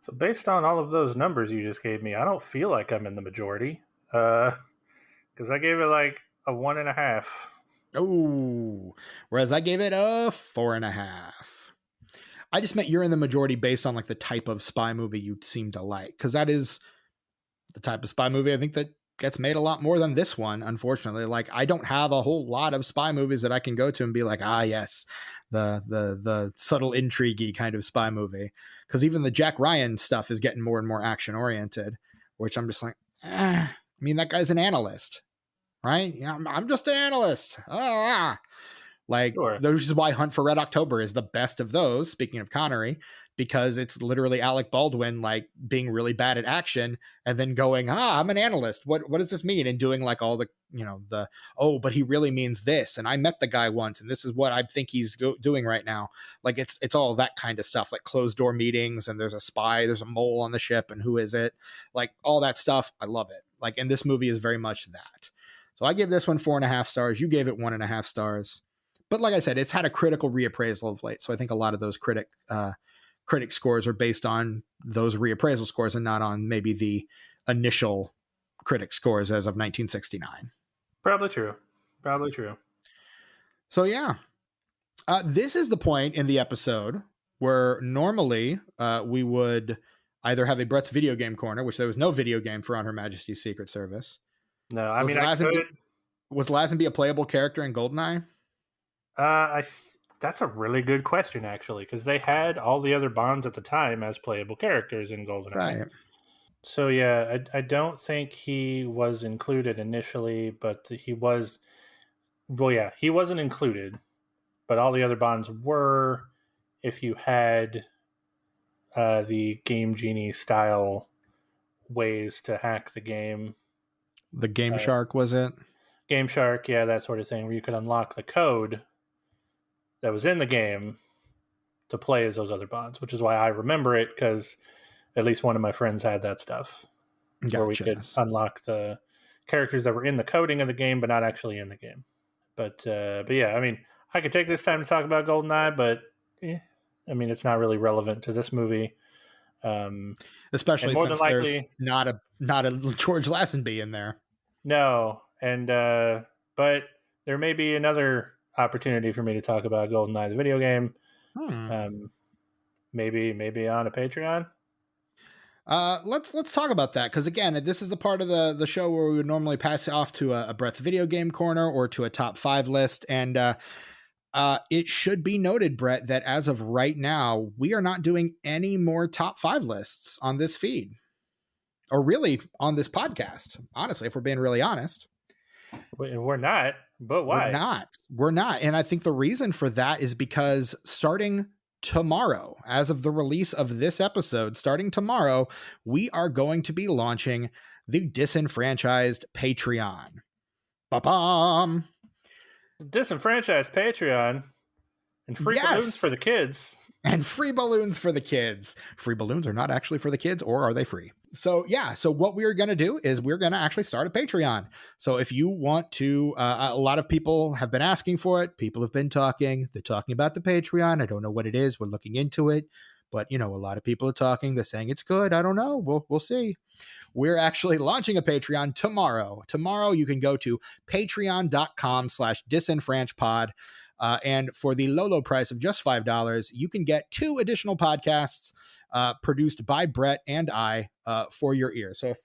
C: So based on all of those numbers you just gave me, I don't feel like I'm in the majority. Because I gave it like a 1.5.
B: Oh, whereas I gave it a 4.5. I just meant you're in the majority based on like the type of spy movie you seem to like. Because that is the type of spy movie I think that gets made a lot more than this one, unfortunately. Like, I don't have a whole lot of spy movies that I can go to and be like, yes, the subtle intrigue kind of spy movie. Because even the Jack Ryan stuff is getting more and more action oriented, which I'm just like, I mean, that guy's an analyst, right? Yeah, I'm just an analyst. Like, sure. Which is why Hunt for Red October is the best of those, speaking of Connery, because it's literally Alec Baldwin like being really bad at action and then going, I'm an analyst. What does this mean? And doing like all the, but he really means this. And I met the guy once and this is what I think he's doing right now. Like it's all that kind of stuff, like closed door meetings and there's a spy, there's a mole on the ship and who is it? Like all that stuff. I love it. Like, and this movie is very much that. So I give this one 4.5 stars. You gave it 1.5 stars. But like I said, it's had a critical reappraisal of late. So I think a lot of those critic scores are based on those reappraisal scores and not on maybe the initial critic scores as of 1969.
C: Probably true.
B: So yeah, this is the point in the episode where normally we would either have a Brett's video game corner, which there was no video game for On Her Majesty's Secret Service.
C: No, I mean, I could.
B: Was Lazenby a playable character in GoldenEye?
C: That's a really good question, actually, because they had all the other Bonds at the time as playable characters in GoldenEye.
B: Right.
C: So yeah, I don't think he was included initially, but he was. Well, yeah, he wasn't included, but all the other Bonds were. If you had the Game Genie style ways to hack the game.
B: The Game Shark, was it?
C: Game Shark, yeah, that sort of thing, where you could unlock the code that was in the game to play as those other Bonds, which is why I remember it, because at least one of my friends had that stuff.
B: Gotcha.
C: Where we could unlock the characters that were in the coding of the game, but not actually in the game. But yeah, I mean, I could take this time to talk about GoldenEye, but I mean, it's not really relevant to this movie.
B: Especially since there's not a George Lazenby in there. No,
C: and but there may be another opportunity for me to talk about GoldenEye, the video game. Maybe on a Patreon.
B: Let's talk about that, because again, this is a part of the show where we would normally pass it off to a Brett's video game corner or to a top 5 list, and it should be noted, Brett, that as of right now, we are not doing any more top 5 lists on this feed. Or really on this podcast, honestly, if we're being really honest.
C: We're not, but why?
B: We're not. And I think the reason for that is because starting tomorrow, as of the release of this episode, starting tomorrow, we are going to be launching the Disenfranchised Patreon. Ba-bam!
C: Disenfranchised Patreon and free balloons for the kids.
B: And free balloons for the kids. Free balloons are not actually for the kids, or are they free? So yeah, so what we're going to do is we're going to actually start a Patreon. So if you want to, a lot of people have been asking for it. People have been talking. They're talking about the Patreon. I don't know what it is. We're looking into it. But, a lot of people are talking. They're saying it's good. I don't know. We'll see. We're actually launching a Patreon tomorrow. Tomorrow you can go to patreon.com/disenfranchpod. And for the low price of just $5, you can get 2 additional podcasts produced by Brett and I for your ears. So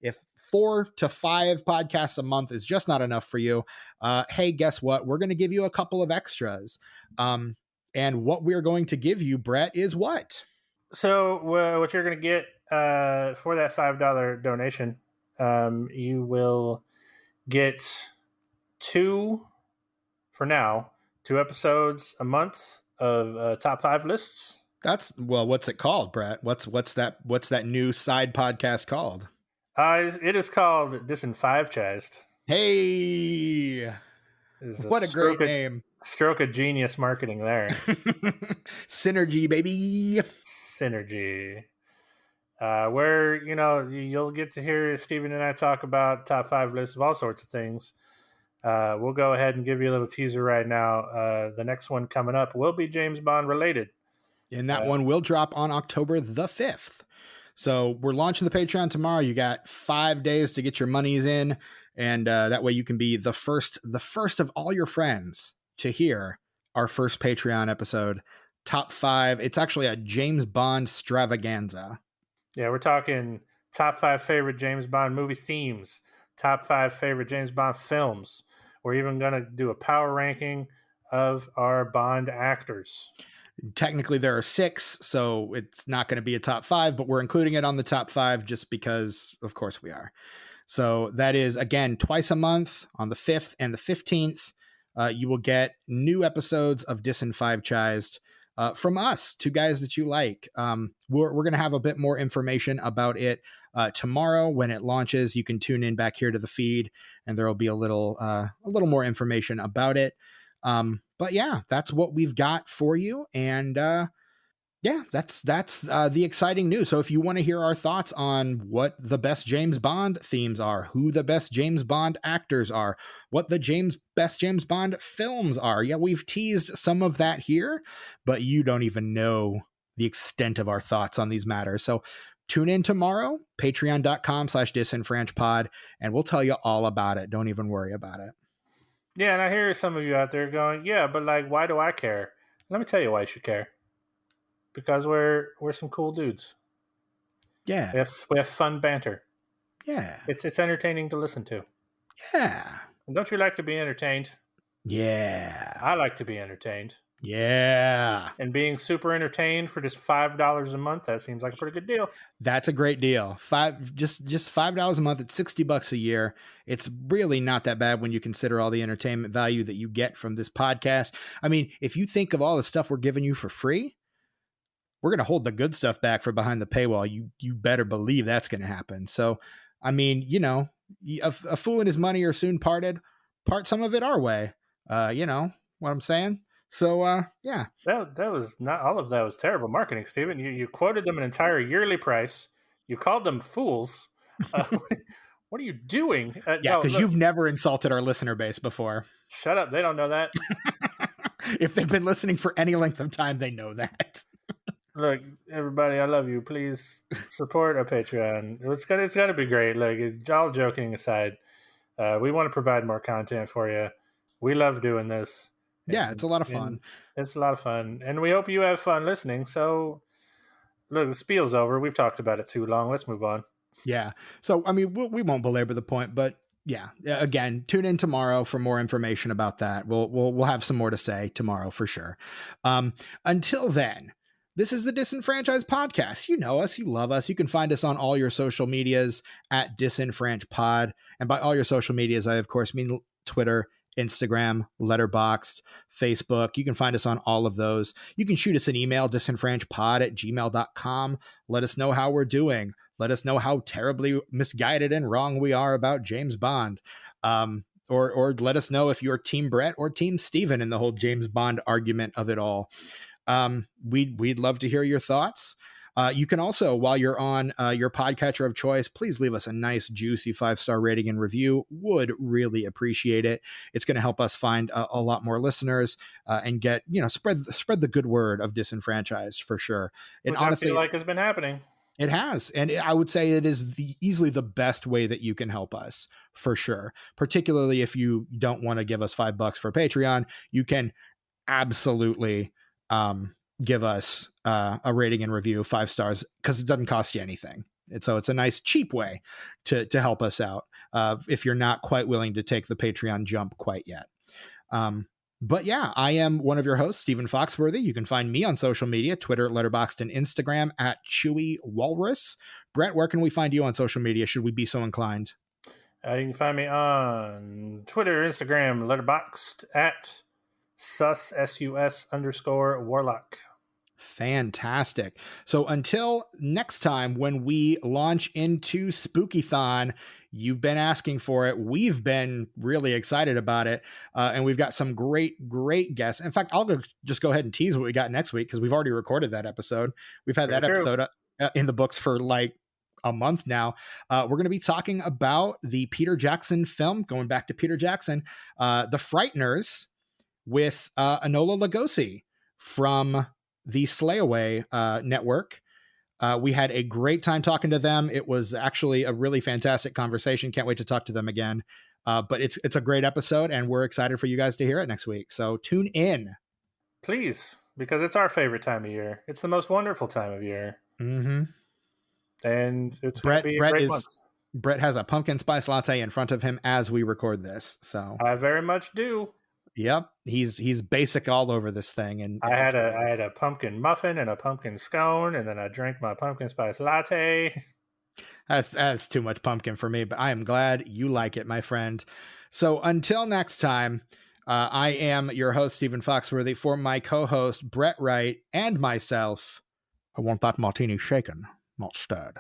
B: if 4 to 5 podcasts a month is just not enough for you, hey, guess what? We're going to give you a couple of extras. And what we're going to give you, Brett, is what?
C: So what you're going to get for that $5 donation, you will get 2 episodes a month of top 5 lists.
B: What's it called, Brett? What's that new side podcast called?
C: It is called Disenfranchised.
B: Hey, what a great name.
C: Stroke of genius marketing there.
B: Synergy, baby.
C: Synergy. Where, you'll get to hear Steven and I talk about top 5 lists of all sorts of things. We'll go ahead and give you a little teaser right now. The next one coming up will be James Bond related.
B: And that one will drop on October the 5th. So we're launching the Patreon tomorrow. You got 5 days to get your monies in. And that way you can be the first of all your friends to hear our first Patreon episode, top 5. It's actually a James Bond stravaganza.
C: Yeah, we're talking top 5 favorite James Bond movie themes, top 5 favorite James Bond films. We're even going to do a power ranking of our Bond actors.
B: Technically, there are 6, so it's not going to be a top 5, but we're including it on the top 5 just because, of course, we are. So that is, again, twice a month on the 5th and the 15th. You will get new episodes of Disenfranchised. from us, two guys that you like. We're going to have a bit more information about it tomorrow when it launches. You can tune in back here to the feed, and there will be a little more information about it. But yeah, that's what we've got for you, and yeah, that's the exciting news. So if you want to hear our thoughts on what the best James Bond themes are, who the best James Bond actors are, what the best James Bond films are, yeah, we've teased some of that here, but you don't even know the extent of our thoughts on these matters. So tune in tomorrow, patreon.com/disenfranchpod, and we'll tell you all about it. Don't even worry about it.
C: Yeah, and I hear some of you out there going, yeah, but like, why do I care? Let me tell you why you should care. Because we're some cool dudes.
B: Yeah.
C: We have fun banter.
B: Yeah.
C: It's entertaining to listen to.
B: Yeah.
C: And don't you like to be entertained?
B: Yeah.
C: I like to be entertained.
B: Yeah.
C: And being super entertained for just $5 a month, that seems like a pretty good deal.
B: That's a great deal. Just $5 a month. It's $60 a year. It's really not that bad when you consider all the entertainment value that you get from this podcast. I mean, if you think of all the stuff we're giving you for free, we're going to hold the good stuff back for behind the paywall. You better believe that's going to happen. So, I mean, you know, a fool and his money are soon parted. Part some of it our way. You know what I'm saying? So, yeah.
C: That was not all of that was terrible marketing, Stephen. You quoted them an entire yearly price. You called them fools. What are you doing?
B: Yeah, because you've never insulted our listener base before.
C: Shut up. They don't know that.
B: If they've been listening for any length of time, they know that.
C: Look, everybody, I love you. Please support our Patreon. It's gonna be great. Like, all joking aside, we want to provide more content for you. We love doing this.
B: Yeah, it's a lot of fun.
C: It's a lot of fun, and we hope you have fun listening. So, look, the spiel's over. We've talked about it too long. Let's move on.
B: Yeah. So, I mean, we won't belabor the point, but yeah, again, tune in tomorrow for more information about that. We'll have some more to say tomorrow for sure. Until then. This is the Disenfranchised Podcast. You know us. You love us. You can find us on all your social medias at disenfranchpod. And by all your social medias, I, of course, mean Twitter, Instagram, Letterboxd, Facebook. You can find us on all of those. You can shoot us an email, disenfranchpod@gmail.com. Let us know how we're doing. Let us know how terribly misguided and wrong we are about James Bond. Or let us know if you're Team Brett or Team Steven in the whole James Bond argument of it all. We'd love to hear your thoughts. You can also, while you're on your podcatcher of choice, please leave us a nice, juicy 5-star rating and review. Would really appreciate it. It's going to help us find a lot more listeners and get, spread the good word of Disenfranchised for sure. And honestly,
C: I feel like it's been happening.
B: It has. And I would say it is easily the best way that you can help us for sure. Particularly if you don't want to give us $5 for Patreon, you can absolutely give us a rating and review, 5 stars, because it doesn't cost you anything. So it's a nice, cheap way to help us out if you're not quite willing to take the Patreon jump quite yet. But yeah, I am one of your hosts, Stephen Foxworthy. You can find me on social media, Twitter, Letterboxd, and Instagram at Chewy Walrus. Brett, where can we find you on social media, should we be so inclined?
C: You can find me on Twitter, Instagram, Letterboxd at sus_warlock.
B: Fantastic. So until next time, when we launch into Spooky-thon, you've been asking for it. We've been really excited about it. And we've got some great guests. In fact, I'll just go ahead and tease what we got next week, because we've already recorded that episode. We've had that episode in the books for like a month now. We're going to be talking about the Peter Jackson film, going back to Peter Jackson, The Frighteners, with Enola Lugosi from the Slayaway network. We had a great time talking to them. It was actually a really fantastic conversation. Can't wait to talk to them again. But it's a great episode, and we're excited for you guys to hear it next week. So tune in.
C: Please, because it's our favorite time of year. It's the most wonderful time of year.
B: Mm-hmm.
C: And it's going to be a great month.
B: Brett has a pumpkin spice latte in front of him as we record this. So
C: I very much do.
B: Yep, he's basic all over this thing, and
C: I had a pumpkin muffin and a pumpkin scone, and then I drank my pumpkin spice latte.
B: That's too much pumpkin for me, but I am glad you like it, my friend. So until next time, I am your host, Stephen Foxworthy. For my co-host, Brett Wright, and myself, I want that martini shaken, not stirred.